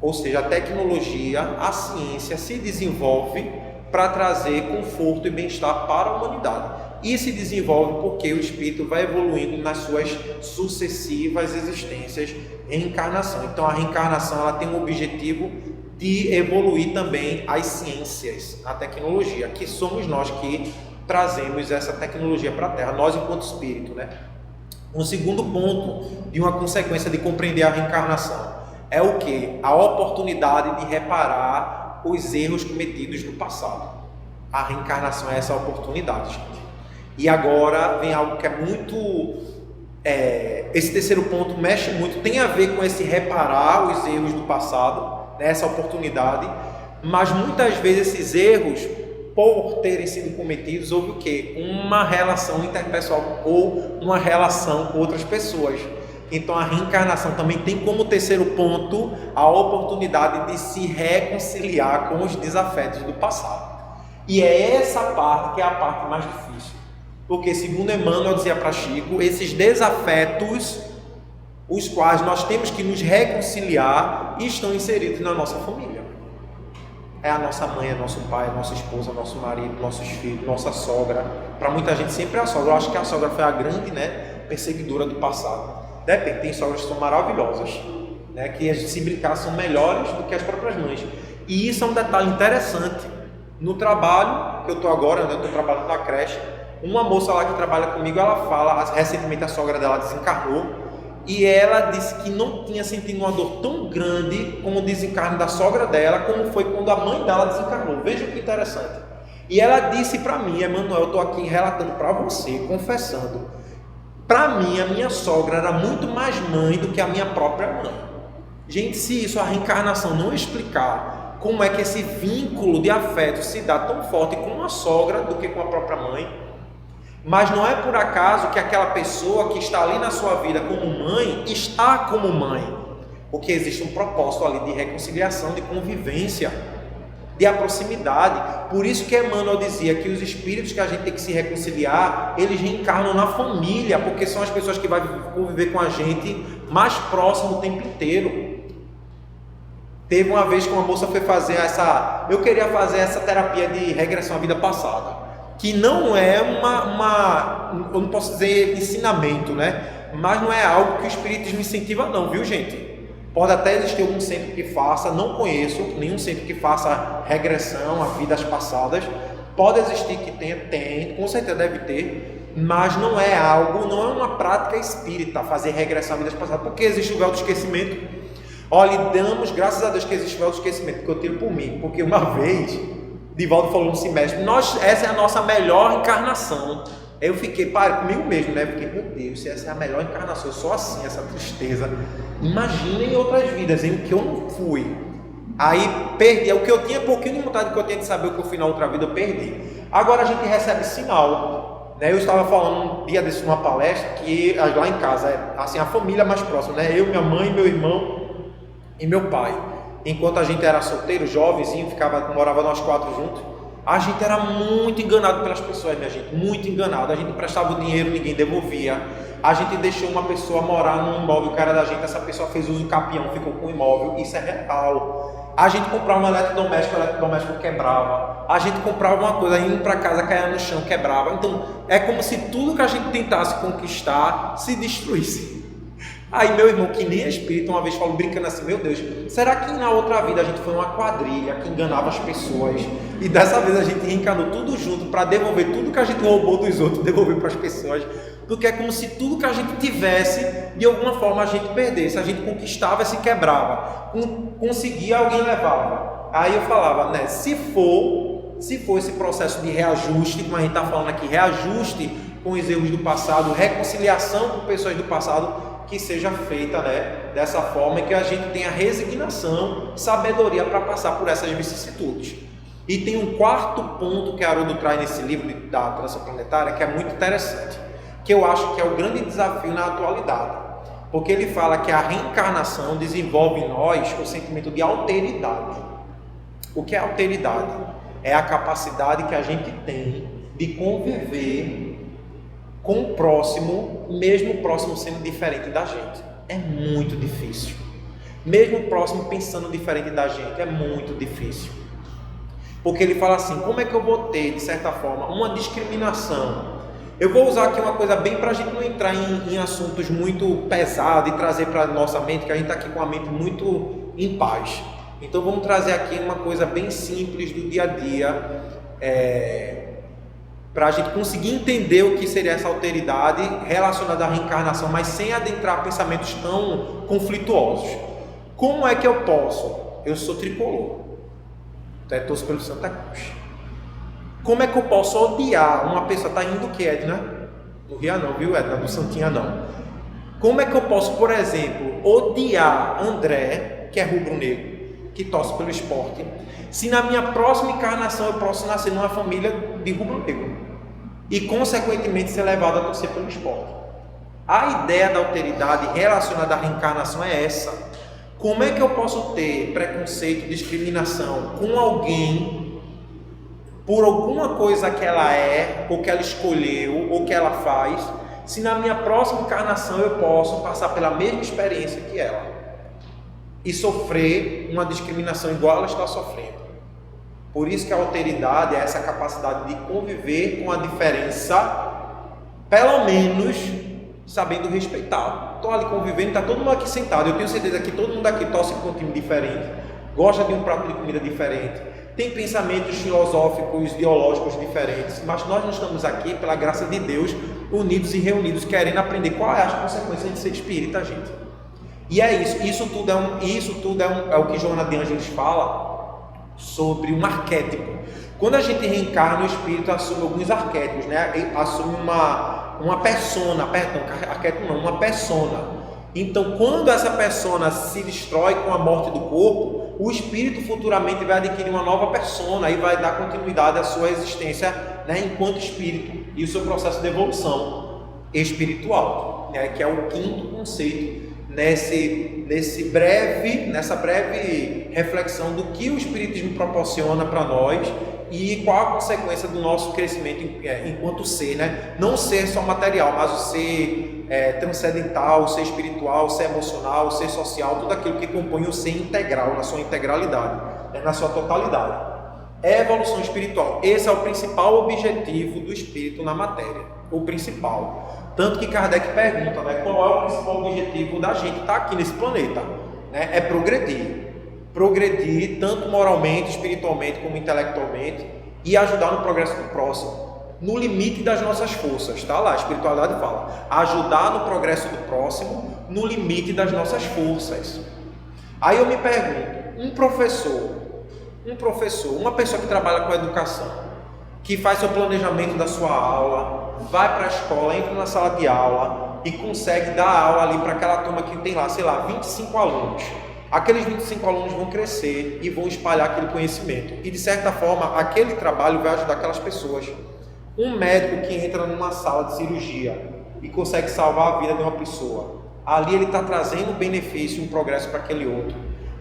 Ou seja, a tecnologia, a ciência se desenvolve para trazer conforto e bem-estar para a humanidade. E se desenvolve porque o espírito vai evoluindo nas suas sucessivas existências em reencarnação. Então a reencarnação ela tem o objetivo de evoluir também as ciências, a tecnologia, que somos nós que trazemos essa tecnologia para a Terra, nós enquanto espírito, né? Um segundo ponto de uma consequência de compreender a reencarnação é o que? A oportunidade de reparar os erros cometidos no passado. A reencarnação é essa oportunidade, gente. E agora vem algo que é muito... esse terceiro ponto mexe muito, tem a ver com esse reparar os erros do passado, né, essa oportunidade, mas muitas vezes esses erros, por terem sido cometidos, houve o quê? Uma relação interpessoal ou uma relação com outras pessoas. Então a reencarnação também tem como terceiro ponto a oportunidade de se reconciliar com os desafetos do passado. E é essa parte que é a parte mais difícil. Porque, segundo Emmanuel dizia para Chico, esses desafetos, os quais nós temos que nos reconciliar, estão inseridos na nossa família. É a nossa mãe, é nosso pai, é nossa esposa, nosso marido, nossos filhos, nossa sogra. Para muita gente sempre é a sogra. Eu acho que a sogra foi a grande, perseguidora do passado. Depende, tem sogras que são maravilhosas, que se brincar são melhores do que as próprias mães. E isso é um detalhe interessante. No trabalho que eu estou agora, eu estou trabalhando na creche, uma moça lá que trabalha comigo, ela fala, recentemente a sogra dela desencarnou, e ela disse que não tinha sentido uma dor tão grande como o desencarne da sogra dela, como foi quando a mãe dela desencarnou. Veja que interessante. E ela disse para mim, Emmanuel, eu estou aqui relatando para você, confessando, para mim a minha sogra era muito mais mãe do que a minha própria mãe. Gente, se isso a reencarnação não explicar como é que esse vínculo de afeto se dá tão forte com a sogra do que com a própria mãe, mas não é por acaso que aquela pessoa que está ali na sua vida como mãe, está como mãe, porque existe um propósito ali de reconciliação, de convivência, de proximidade. Por isso que Emmanuel dizia que os espíritos que a gente tem que se reconciliar, eles reencarnam na família, porque são as pessoas que vão conviver com a gente mais próximo o tempo inteiro. Teve uma vez que uma moça foi fazer eu queria fazer essa terapia de regressão à vida passada, que não é eu não posso dizer ensinamento, mas não é algo que o espiritismo incentiva não, viu, gente? Pode até existir algum centro que faça, não conheço nenhum centro que faça regressão a vidas passadas. Pode existir que tem, com certeza deve ter, mas não é uma prática espírita fazer regressão a vidas passadas, porque existe o véu do esquecimento. Olha, damos graças a Deus que existe o véu do esquecimento, que eu tiro por mim, porque uma vez Divaldo falou no semestre, essa é a nossa melhor encarnação. Eu fiquei comigo mesmo, Fiquei, meu Deus, se essa é a melhor encarnação, eu sou assim, essa tristeza. Imagina em outras vidas, em que eu não fui. Aí perdi, o que eu tinha, pouquinho de vontade que eu tinha de saber o que eu fui na outra vida, eu perdi. Agora a gente recebe sinal, Eu estava falando um dia desse numa palestra, que lá em casa, assim, a família mais próxima, Eu, minha mãe, meu irmão e meu pai. Enquanto a gente era solteiro, jovenzinho, morava nós 4 juntos, a gente era muito enganado pelas pessoas, minha gente, muito enganado. A gente prestava o dinheiro, ninguém devolvia. A gente deixou uma pessoa morar num imóvel que era da gente, essa pessoa fez uso capião, ficou com o imóvel, isso é real. A gente comprava um eletrodoméstico, o eletrodoméstico quebrava. A gente comprava uma coisa, indo para casa, caía no chão, quebrava. Então, é como se tudo que a gente tentasse conquistar se destruísse. Aí meu irmão, que nem é espírito, uma vez falou brincando assim, meu Deus, será que na outra vida a gente foi uma quadrilha que enganava as pessoas e dessa vez a gente reencarnou tudo junto para devolver tudo que a gente roubou dos outros, devolver para as pessoas? Porque é como se tudo que a gente tivesse, de alguma forma a gente perdesse, a gente conquistava e se quebrava, conseguia, alguém levava. Aí eu falava, se for esse processo de reajuste, como a gente está falando aqui, reajuste com os erros do passado, reconciliação com pessoas do passado, que seja feita dessa forma, e que a gente tenha resignação, sabedoria para passar por essas vicissitudes. E tem um quarto ponto que Haroldo traz nesse livro da Transição Planetária, que é muito interessante, que eu acho que é o grande desafio na atualidade, porque ele fala que a reencarnação desenvolve em nós o sentimento de alteridade. O que é alteridade? É a capacidade que a gente tem de conviver com o próximo, mesmo o próximo sendo diferente da gente. É muito difícil. Mesmo o próximo pensando diferente da gente, é muito difícil. Porque ele fala assim, como é que eu vou ter, de certa forma, uma discriminação? Eu vou usar aqui uma coisa bem para a gente não entrar em assuntos muito pesados e trazer para a nossa mente, que a gente está aqui com a mente muito em paz. Então vamos trazer aqui uma coisa bem simples do dia a dia, para a gente conseguir entender o que seria essa alteridade relacionada à reencarnação, mas sem adentrar pensamentos tão conflituosos. Como é que eu posso? Eu sou tricolor, torço pelo Santa Cruz. Como é que eu posso odiar uma pessoa? Está indo o que, Edna? No Ria não, viu, Edna? Do Santinha não. Como é que eu posso, por exemplo, odiar André, que é rubro-negro, que torce pelo esporte, se na minha próxima encarnação eu posso nascer numa família de rubro-negro e, consequentemente, ser levado a torcer pelo esporte? A ideia da alteridade relacionada à reencarnação é essa. Como é que eu posso ter preconceito, discriminação com alguém por alguma coisa que ela é, ou que ela escolheu, ou que ela faz, se na minha próxima encarnação eu posso passar pela mesma experiência que ela e sofrer uma discriminação igual ela está sofrendo? Por isso que a alteridade é essa capacidade de conviver com a diferença, pelo menos sabendo respeitar. Estou ali convivendo, está todo mundo aqui sentado, eu tenho certeza que todo mundo aqui torce para um time diferente, gosta de um prato de comida diferente, tem pensamentos filosóficos, ideológicos diferentes, mas nós não estamos aqui, pela graça de Deus, unidos e reunidos, querendo aprender qual é a consequência de ser espírita, gente. E é isso, isso tudo é o que Joana de Ângeles fala sobre um arquétipo. Quando a gente reencarna, o espírito assume alguns arquétipos, né? Assume uma persona, arquétipo não, uma persona. Então, quando essa persona se destrói com a morte do corpo, o espírito futuramente vai adquirir uma nova persona e vai dar continuidade à sua existência, né, enquanto espírito e o seu processo de evolução espiritual, né, que é o quinto conceito nessa breve reflexão do que o espiritismo proporciona para nós e qual a consequência do nosso crescimento enquanto ser, né? Não ser só material, mas o ser transcendental, o ser espiritual, o ser emocional, o ser social, tudo aquilo que compõe o ser integral, na sua integralidade, né? Na sua totalidade. É evolução espiritual. Esse é o principal objetivo do espírito na matéria, o principal. Tanto que Kardec pergunta, né, qual é o principal objetivo da gente estar aqui nesse planeta, né? É progredir. Progredir tanto moralmente, espiritualmente como intelectualmente e ajudar no progresso do próximo, no limite das nossas forças, tá lá, a espiritualidade fala, ajudar no progresso do próximo no limite das nossas forças. Aí eu me pergunto, um professor, uma pessoa que trabalha com educação, que faz seu planejamento da sua aula, vai para a escola, entra na sala de aula e consegue dar aula ali para aquela turma que tem lá, sei lá, 25 alunos. Aqueles 25 alunos vão crescer e vão espalhar aquele conhecimento. E, de certa forma, aquele trabalho vai ajudar aquelas pessoas. Um médico que entra numa sala de cirurgia e consegue salvar a vida de uma pessoa, ali ele está trazendo um benefício, um progresso para aquele outro.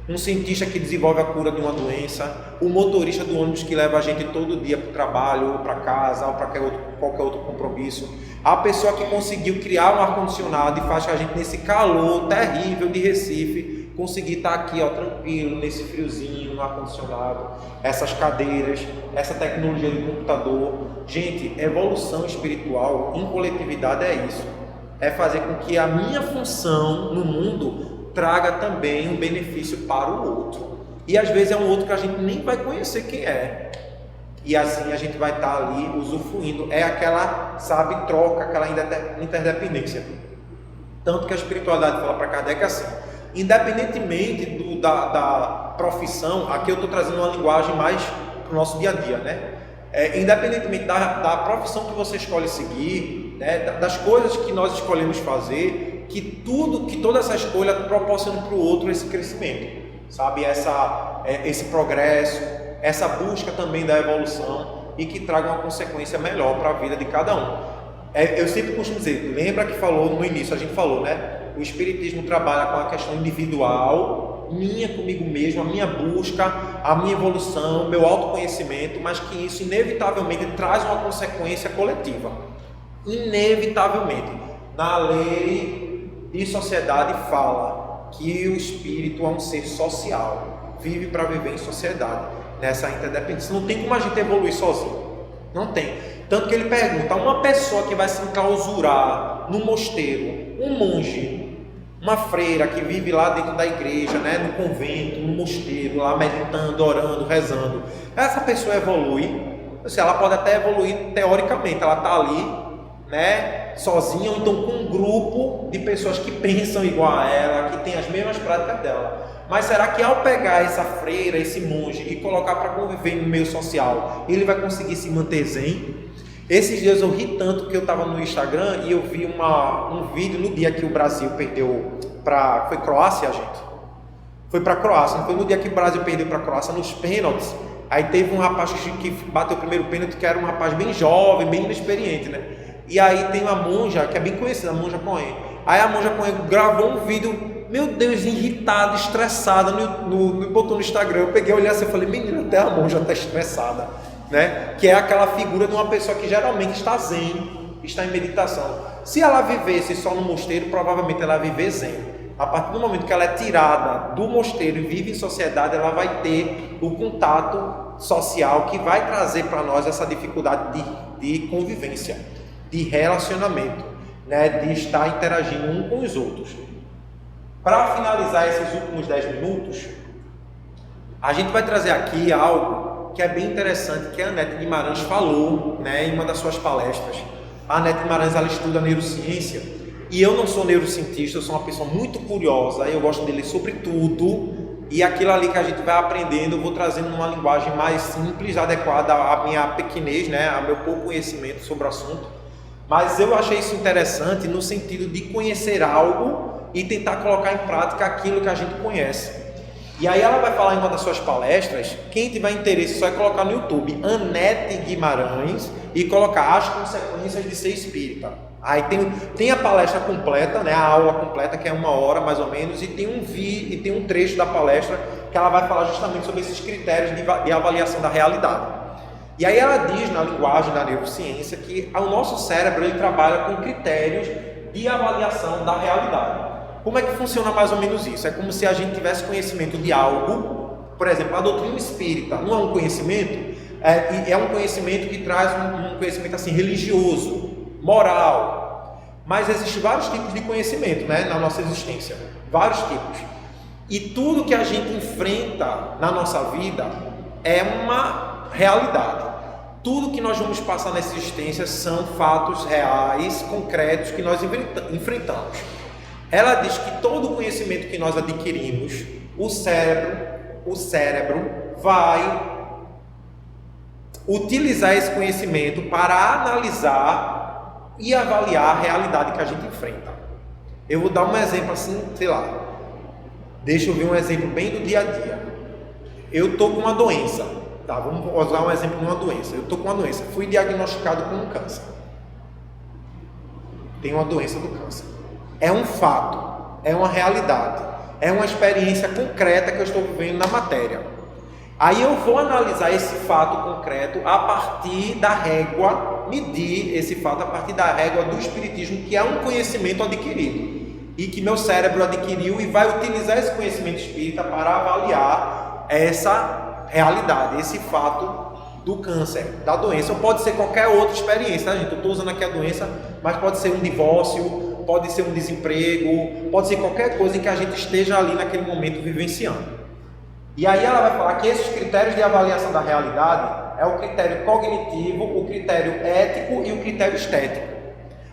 Um cientista que desenvolve a cura de uma doença, o motorista do ônibus que leva a gente todo dia para o trabalho, ou para casa, ou para qualquer outro compromisso. A pessoa que conseguiu criar um ar-condicionado e faz que a gente, nesse calor terrível de Recife, conseguir estar aqui, ó, tranquilo, nesse friozinho, no ar-condicionado, essas cadeiras, essa tecnologia do computador. Gente, evolução espiritual em coletividade é isso. É fazer com que a minha função no mundo traga também um benefício para o outro. E às vezes é um outro que a gente nem vai conhecer quem é. E assim a gente vai estar ali usufruindo. É aquela, sabe, troca, aquela interdependência. Tanto que a espiritualidade fala para Kardec assim, independentemente da profissão, aqui eu estou trazendo uma linguagem mais para o nosso dia a dia, né? Independentemente da profissão que você escolhe seguir, né, das coisas que nós escolhemos fazer, que toda essa escolha proporciona para o outro esse crescimento, sabe? Esse progresso, essa busca também da evolução e que traga uma consequência melhor para a vida de cada um. Eu sempre costumo dizer, lembra que falou no início, a gente falou, né? O Espiritismo trabalha com a questão individual, minha comigo mesmo, a minha busca, a minha evolução, meu autoconhecimento, mas que isso inevitavelmente traz uma consequência coletiva. Inevitavelmente. Na lei de sociedade fala que o espírito é um ser social, vive para viver em sociedade. nessa interdependência. Não tem como a gente evoluir sozinho. Não tem. Tanto que ele pergunta, uma pessoa que vai se enclausurar no mosteiro, um monge, uma freira que vive lá dentro da igreja, né, no convento, no mosteiro, lá meditando, orando, rezando, essa pessoa evolui. Assim, ela pode até evoluir teoricamente, ela está ali, né, sozinha, ou então com um grupo de pessoas que pensam igual a ela, que tem as mesmas práticas dela. Mas será que ao pegar essa freira, esse monge e colocar para conviver no meio social, ele vai conseguir se manter zen? Esses dias eu ri tanto que eu estava no Instagram e eu vi um vídeo no dia que o Brasil perdeu para... Foi Croácia, gente? Foi para a Croácia, não foi no dia que o Brasil perdeu para a Croácia nos pênaltis. Aí teve um rapaz que bateu o primeiro pênalti, que era um rapaz bem jovem, bem inexperiente, né? E aí tem uma monja, que é bem conhecida, a monja Cohen. Aí a monja Cohen gravou um vídeo, meu Deus, irritada, estressada, botou no Instagram. Eu peguei, olhei assim e falei, menina, até a monja está estressada, né? Que é aquela figura de uma pessoa que geralmente está zen, está em meditação. Se ela vivesse só no mosteiro, provavelmente ela ia viver zen. A partir do momento que ela é tirada do mosteiro e vive em sociedade, ela vai ter o contato social que vai trazer para nós essa dificuldade de convivência, de relacionamento, né? De estar interagindo um com os outros. Para finalizar esses últimos 10 minutos, a gente vai trazer aqui algo que é bem interessante, que a Anete Guimarães falou, né, em uma das suas palestras. A Anete Guimarães, ela estuda neurociência, e eu não sou neurocientista, eu sou uma pessoa muito curiosa, eu gosto de ler sobre tudo, e aquilo ali que a gente vai aprendendo, eu vou trazendo numa linguagem mais simples, adequada à minha pequenez, né, ao meu pouco conhecimento sobre o assunto. Mas eu achei isso interessante no sentido de conhecer algo e tentar colocar em prática aquilo que a gente conhece. E aí ela vai falar em uma das suas palestras, quem tiver interesse só é colocar no YouTube, Anete Guimarães, e colocar as consequências de ser espírita. Aí tem a palestra completa, né, a aula completa, que é 1 hora mais ou menos, e tem um trecho da palestra que ela vai falar justamente sobre esses critérios de avaliação da realidade. E aí ela diz, na linguagem da neurociência, que o nosso cérebro ele trabalha com critérios de avaliação da realidade. Como é que funciona mais ou menos isso? É como se a gente tivesse conhecimento de algo, por exemplo, a doutrina espírita não é um conhecimento, é um conhecimento que traz um conhecimento assim religioso, moral, mas existem vários tipos de conhecimento, né, na nossa existência, vários tipos, e tudo que a gente enfrenta na nossa vida é uma realidade. Tudo que nós vamos passar nessa existência são fatos reais, concretos, que nós enfrentamos. Ela diz que todo o conhecimento que nós adquirimos, o cérebro vai utilizar esse conhecimento para analisar e avaliar a realidade que a gente enfrenta. Eu vou dar um exemplo assim, sei lá, deixa eu ver um exemplo bem do dia a dia. Eu estou com uma doença, tá? Vamos usar um exemplo de uma doença. Eu estou com uma doença, fui diagnosticado com um câncer. Tenho uma doença do câncer. É um fato, é uma realidade, é uma experiência concreta que eu estou vivendo na matéria. Aí eu vou analisar esse fato concreto a partir da régua, medir esse fato a partir da régua do espiritismo, que é um conhecimento adquirido e que meu cérebro adquiriu e vai utilizar esse conhecimento espírita para avaliar essa realidade, esse fato do câncer, da doença. Ou pode ser qualquer outra experiência, tá, gente? Eu estou usando aqui a doença, mas pode ser um divórcio, pode ser um desemprego, pode ser qualquer coisa em que a gente esteja ali naquele momento vivenciando. E aí ela vai falar que esses critérios de avaliação da realidade é o critério cognitivo, o critério ético e o critério estético.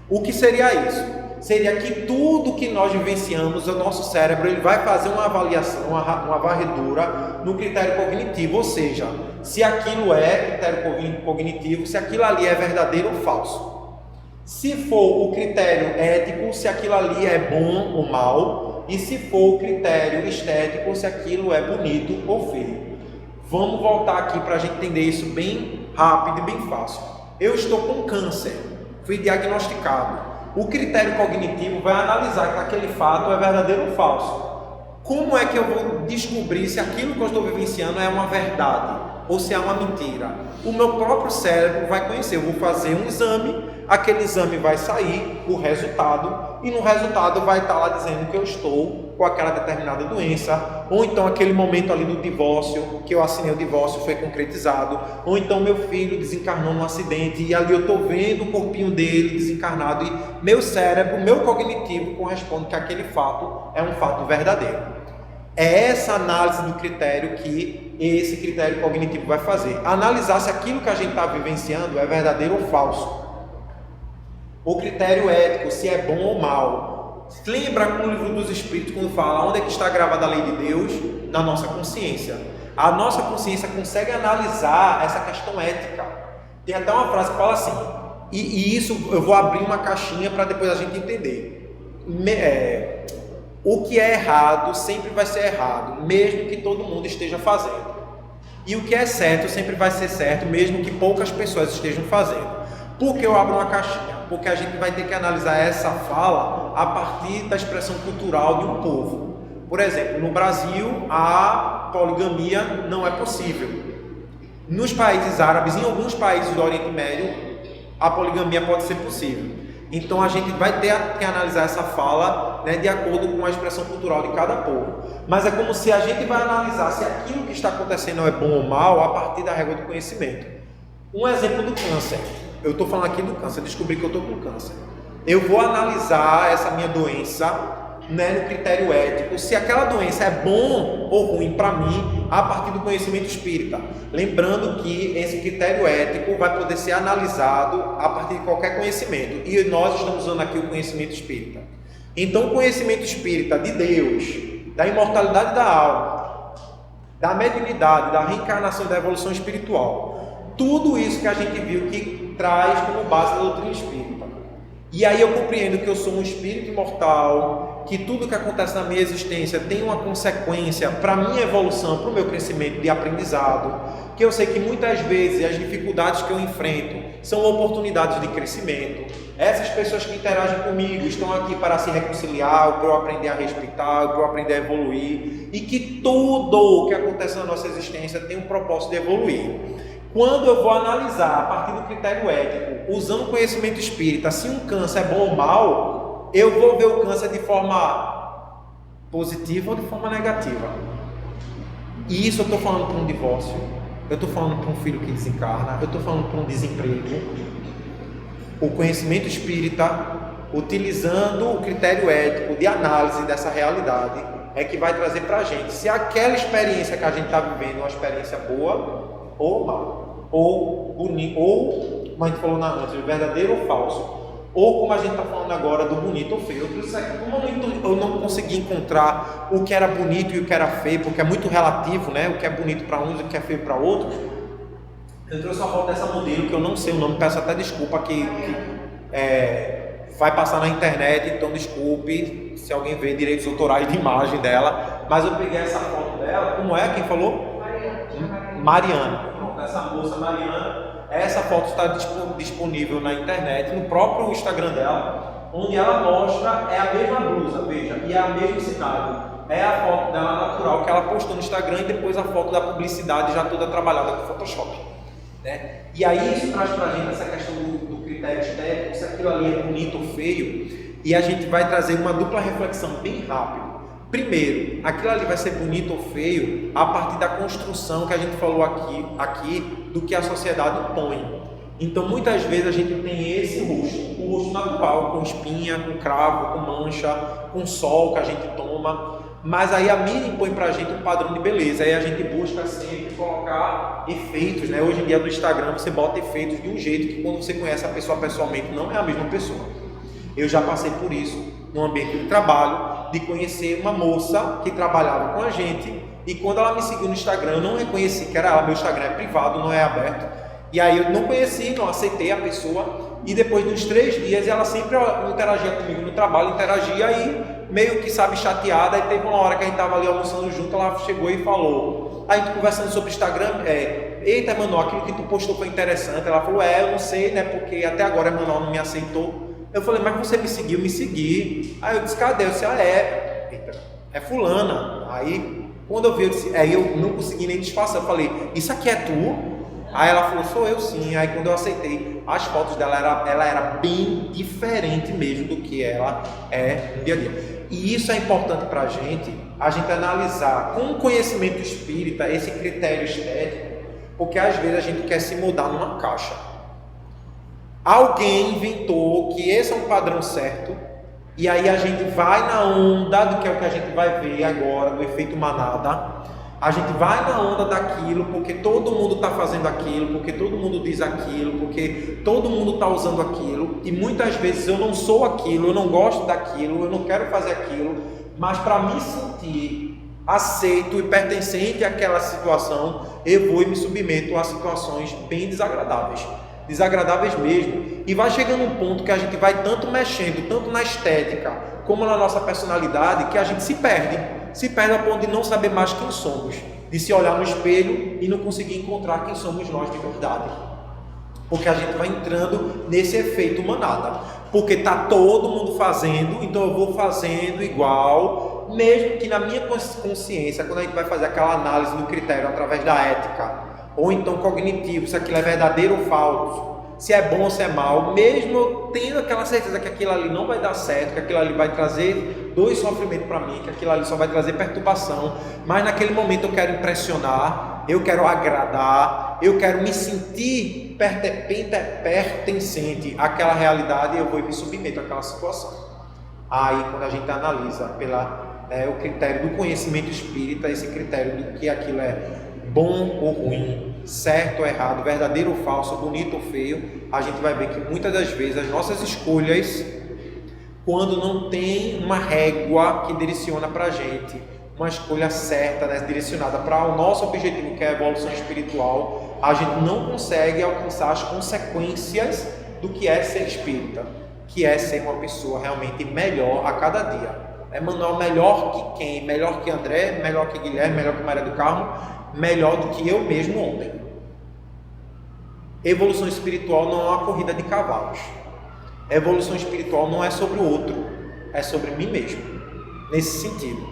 O que seria isso? Seria que tudo que nós vivenciamos, o nosso cérebro ele vai fazer uma avaliação, uma varredura no critério cognitivo, ou seja, se aquilo é critério cognitivo, se aquilo ali é verdadeiro ou falso. Se for o critério ético, se aquilo ali é bom ou mal, e se for o critério estético, se aquilo é bonito ou feio. Vamos voltar aqui para a gente entender isso bem rápido e bem fácil. Eu estou com câncer, fui diagnosticado. O critério cognitivo vai analisar que aquele fato é verdadeiro ou falso. Como é que eu vou descobrir se aquilo que eu estou vivenciando é uma verdade ou se é uma mentira? O meu próprio cérebro vai conhecer. Eu vou fazer um exame, aquele exame vai sair, o resultado, e no resultado vai estar lá dizendo que eu estou com aquela determinada doença, ou então aquele momento ali do divórcio, que eu assinei o divórcio, foi concretizado, ou então meu filho desencarnou num acidente e ali eu estou vendo o corpinho dele desencarnado e meu cérebro, meu cognitivo corresponde que aquele fato é um fato verdadeiro. É essa análise do critério que esse critério cognitivo vai fazer. Analisar se aquilo que a gente está vivenciando é verdadeiro ou falso. O critério ético, se é bom ou mal. Lembra com o livro dos Espíritos, quando fala onde é que está gravada a lei de Deus? Na nossa consciência. A nossa consciência consegue analisar essa questão ética. Tem até uma frase que fala assim, e isso eu vou abrir uma caixinha para depois a gente entender. O que é errado sempre vai ser errado, mesmo que todo mundo esteja fazendo. E o que é certo sempre vai ser certo, mesmo que poucas pessoas estejam fazendo. Por que eu abro uma caixinha? Porque a gente vai ter que analisar essa fala a partir da expressão cultural de um povo. Por exemplo, no Brasil, a poligamia não é possível. Nos países árabes, em alguns países do Oriente Médio, a poligamia pode ser possível. Então a gente vai ter que analisar essa fala, né, de acordo com a expressão cultural de cada povo. Mas é como se a gente vai analisar se aquilo que está acontecendo é bom ou mal a partir da régua do conhecimento. Um exemplo do câncer. Eu estou falando aqui do câncer, descobri que eu estou com câncer. Eu vou analisar essa minha doença, né, no critério ético, se aquela doença é bom ou ruim para mim, a partir do conhecimento espírita. Lembrando que esse critério ético vai poder ser analisado a partir de qualquer conhecimento. E nós estamos usando aqui o conhecimento espírita. Então, o conhecimento espírita de Deus, da imortalidade da alma, da mediunidade, da reencarnação e da evolução espiritual, tudo isso que a gente viu que traz como base da doutrina espírita. E aí eu compreendo que eu sou um espírito imortal, que tudo que acontece na minha existência tem uma consequência para a minha evolução, para o meu crescimento de aprendizado, que eu sei que muitas vezes as dificuldades que eu enfrento são oportunidades de crescimento. Essas pessoas que interagem comigo estão aqui para se reconciliar, para eu aprender a respeitar, para eu aprender a evoluir, e que tudo o que acontece na nossa existência tem um propósito de evoluir. Quando eu vou analisar a partir do critério ético, usando o conhecimento espírita, se um câncer é bom ou mal, eu vou ver o câncer de forma positiva ou de forma negativa. E isso eu estou falando para um divórcio, eu estou falando para um filho que desencarna, eu estou falando para um desemprego. O conhecimento espírita, utilizando o critério ético de análise dessa realidade, é que vai trazer para a gente se aquela experiência que a gente está vivendo é uma experiência boa ou mal. Ou bonito, ou como a gente falou antes, verdadeiro ou falso, ou como a gente está falando agora do bonito ou feio. Como eu não consegui encontrar o que era bonito e o que era feio, porque é muito relativo, né? O que é bonito para uns e o que é feio para outros. Eu trouxe uma foto dessa modelo que eu não sei o nome, peço até desculpa que vai passar na internet, então desculpe se alguém vê direitos autorais de imagem dela, mas eu peguei essa foto dela. Como é? Quem falou? Mariana. Essa moça Mariana, essa foto está disponível na internet, no próprio Instagram dela, onde ela mostra, é a mesma blusa, veja, e é a mesma cenário. É a foto dela natural que ela postou no Instagram e depois a foto da publicidade já toda trabalhada com Photoshop, né? E aí isso traz pra gente essa questão do critério estético, se aquilo ali é bonito ou feio, e a gente vai trazer uma dupla reflexão bem rápida. Primeiro, aquilo ali vai ser bonito ou feio a partir da construção que a gente falou aqui do que a sociedade põe. Então, muitas vezes a gente tem esse rosto, o rosto natural, com espinha, com cravo, com mancha, com sol que a gente toma, mas aí a mídia impõe pra gente um padrão de beleza, aí a gente busca sempre colocar efeitos, né? Hoje em dia no Instagram você bota efeitos de um jeito que quando você conhece a pessoa pessoalmente não é a mesma pessoa. Eu já passei por isso no ambiente de trabalho, de conhecer uma moça que trabalhava com a gente, e quando ela me seguiu no Instagram, eu não reconheci que era ela. Meu Instagram é privado, não é aberto, e aí eu não conheci, não aceitei a pessoa, e depois de uns 3 dias ela sempre interagia comigo no trabalho, interagia aí, meio que, sabe, chateada. E teve uma hora que a gente estava ali almoçando junto, ela chegou e falou, a gente conversando sobre Instagram, eita, Emanuel, aquilo que tu postou foi interessante. Ela falou, eu não sei, né, porque até agora Emanuel não me aceitou. Eu falei, mas você me seguiu? Me segui. Aí eu disse, cadê? Eu disse, eita, é fulana. Aí, quando eu vi, eu disse, aí eu não consegui nem disfarçar. Eu falei, isso aqui é tu? Aí ela falou, sou eu sim. Aí quando eu aceitei, as fotos dela, ela era bem diferente mesmo do que ela é no dia a dia. E isso é importante para a gente analisar com o conhecimento espírita esse critério estético, porque às vezes a gente quer se mudar numa caixa. Alguém inventou que esse é um padrão certo, e aí a gente vai na onda do que é o que a gente vai ver agora, do efeito manada. A gente vai na onda daquilo porque todo mundo está fazendo aquilo, porque todo mundo diz aquilo, porque todo mundo está usando aquilo, e muitas vezes eu não sou aquilo, eu não gosto daquilo, eu não quero fazer aquilo, mas para me sentir aceito e pertencente àquela situação, eu vou e me submeto a situações bem desagradáveis mesmo, e vai chegando um ponto que a gente vai tanto mexendo, tanto na estética como na nossa personalidade, que a gente se perde a ponto de não saber mais quem somos, de se olhar no espelho e não conseguir encontrar quem somos nós de verdade, porque a gente vai entrando nesse efeito manada, porque está todo mundo fazendo, então eu vou fazendo igual, mesmo que na minha consciência, quando a gente vai fazer aquela análise do critério através da ética, ou então cognitivo, se aquilo é verdadeiro ou falso, se é bom ou se é mal, mesmo eu tendo aquela certeza que aquilo ali não vai dar certo, que aquilo ali vai trazer dor e sofrimento para mim, que aquilo ali só vai trazer perturbação, mas naquele momento eu quero impressionar, eu quero agradar, eu quero me sentir pertencente àquela realidade, eu vou e me submeto àquela situação. Aí quando a gente analisa o critério do conhecimento espírita, esse critério do que aquilo é bom ou ruim, certo ou errado, verdadeiro ou falso, bonito ou feio, a gente vai ver que muitas das vezes as nossas escolhas, quando não tem uma régua que direciona para a gente, uma escolha certa, né, direcionada para o nosso objetivo, que é a evolução espiritual, a gente não consegue alcançar as consequências do que é ser espírita, que é ser uma pessoa realmente melhor a cada dia. Manuel, melhor que quem? Melhor que André, melhor que Guilherme, melhor que Maria do Carmo, melhor do que eu mesmo ontem. Evolução espiritual não é uma corrida de cavalos. Evolução espiritual não é sobre o outro, é sobre mim mesmo, nesse sentido.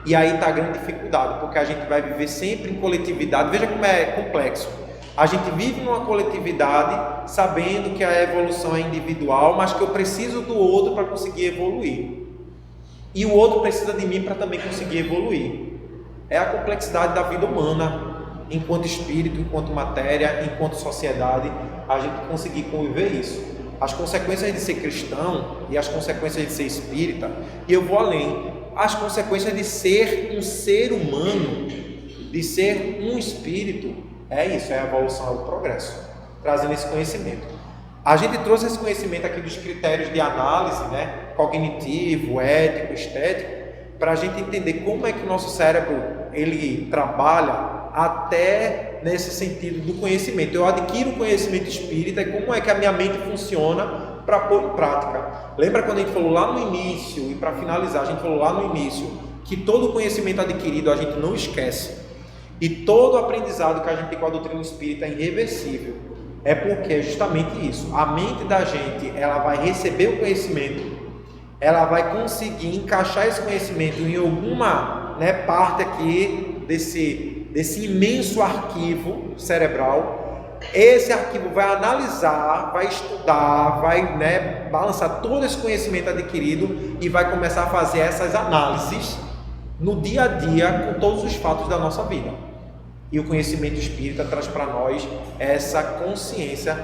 E aí está a grande dificuldade, porque a gente vai viver sempre em coletividade. Veja como é complexo. A gente vive numa coletividade sabendo que a evolução é individual, mas que eu preciso do outro para conseguir evoluir. E o outro precisa de mim para também conseguir evoluir. É a complexidade da vida humana, enquanto espírito, enquanto matéria, enquanto sociedade, a gente conseguir conviver isso. As consequências de ser cristão e as consequências de ser espírita, e eu vou além, as consequências de ser um ser humano, de ser um espírito, é isso, é a evolução, é o progresso, trazendo esse conhecimento. A gente trouxe esse conhecimento aqui dos critérios de análise, né, cognitivo, ético, estético, para a gente entender como é que o nosso cérebro ele trabalha até nesse sentido do conhecimento. Eu adquiro o conhecimento espírita e como é que a minha mente funciona para pôr em prática. Lembra quando a gente falou lá no início, e para finalizar, a gente falou lá no início, que todo o conhecimento adquirido a gente não esquece. E todo o aprendizado que a gente tem com a doutrina espírita é irreversível. É porque é justamente isso. A mente da gente, ela vai receber o conhecimento, ela vai conseguir encaixar esse conhecimento em alguma parte aqui desse imenso arquivo cerebral. Esse arquivo vai analisar, vai estudar, vai balançar todo esse conhecimento adquirido e vai começar a fazer essas análises no dia a dia com todos os fatos da nossa vida. E o conhecimento espírita traz para nós essa consciência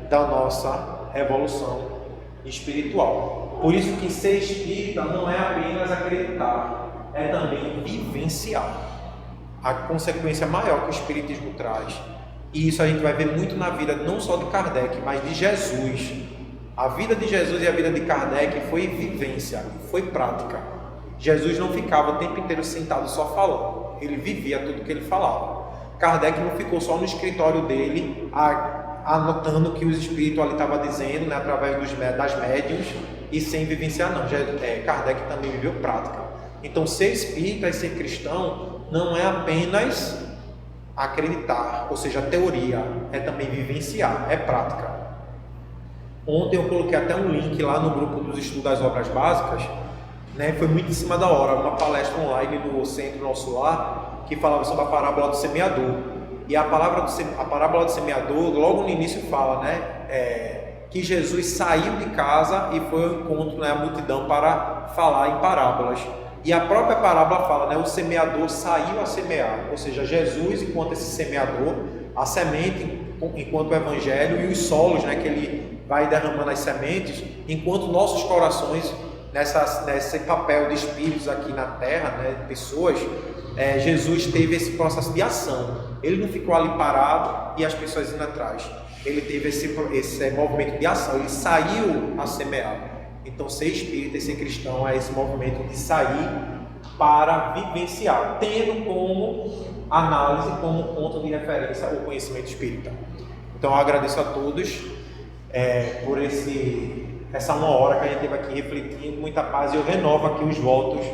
da nossa evolução espiritual. Por isso que ser espírita não é apenas acreditar, é também vivenciar. A consequência maior que o espiritismo traz. E isso a gente vai ver muito na vida não só de Kardec, mas de Jesus. A vida de Jesus e a vida de Kardec foi vivência, foi prática. Jesus não ficava o tempo inteiro sentado só falando, ele vivia tudo que ele falava. Kardec não ficou só no escritório dele anotando o que os espíritos ali estavam dizendo, através das médiuns, e sem vivenciar não. Kardec também viveu prática. Então ser espírita e ser cristão não é apenas acreditar, ou seja, teoria, é também vivenciar, é prática. Ontem eu coloquei até um link lá no grupo dos estudos das obras básicas, foi muito em cima da hora, uma palestra online do Centro Nosso Lar, que falava sobre a parábola do semeador. E a parábola do semeador, logo no início fala, né, que Jesus saiu de casa e foi ao encontro, né, a multidão para falar em parábolas. E a própria parábola fala, né, o semeador saiu a semear, ou seja, Jesus enquanto esse semeador, a semente enquanto o evangelho e os solos, né, que ele vai derramando as sementes, enquanto nossos corações, nesse papel de espíritos aqui na terra, né, de pessoas, Jesus teve esse processo de ação. Ele não ficou ali parado e as pessoas indo atrás. Ele teve esse movimento de ação, ele saiu a semear. Então, ser espírita e ser cristão é esse movimento de sair para vivenciar, tendo como análise, como ponto de referência o conhecimento espírita. Então, eu agradeço a todos por essa 1 hora que a gente teve aqui refletindo, muita paz, e eu renovo aqui os votos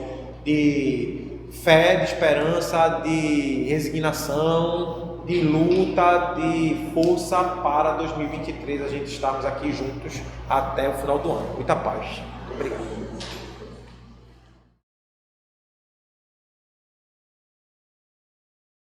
de fé, de esperança, de resignação, de luta, de força para 2023 a gente estarmos aqui juntos até o final do ano. Muita paz. Muito obrigado.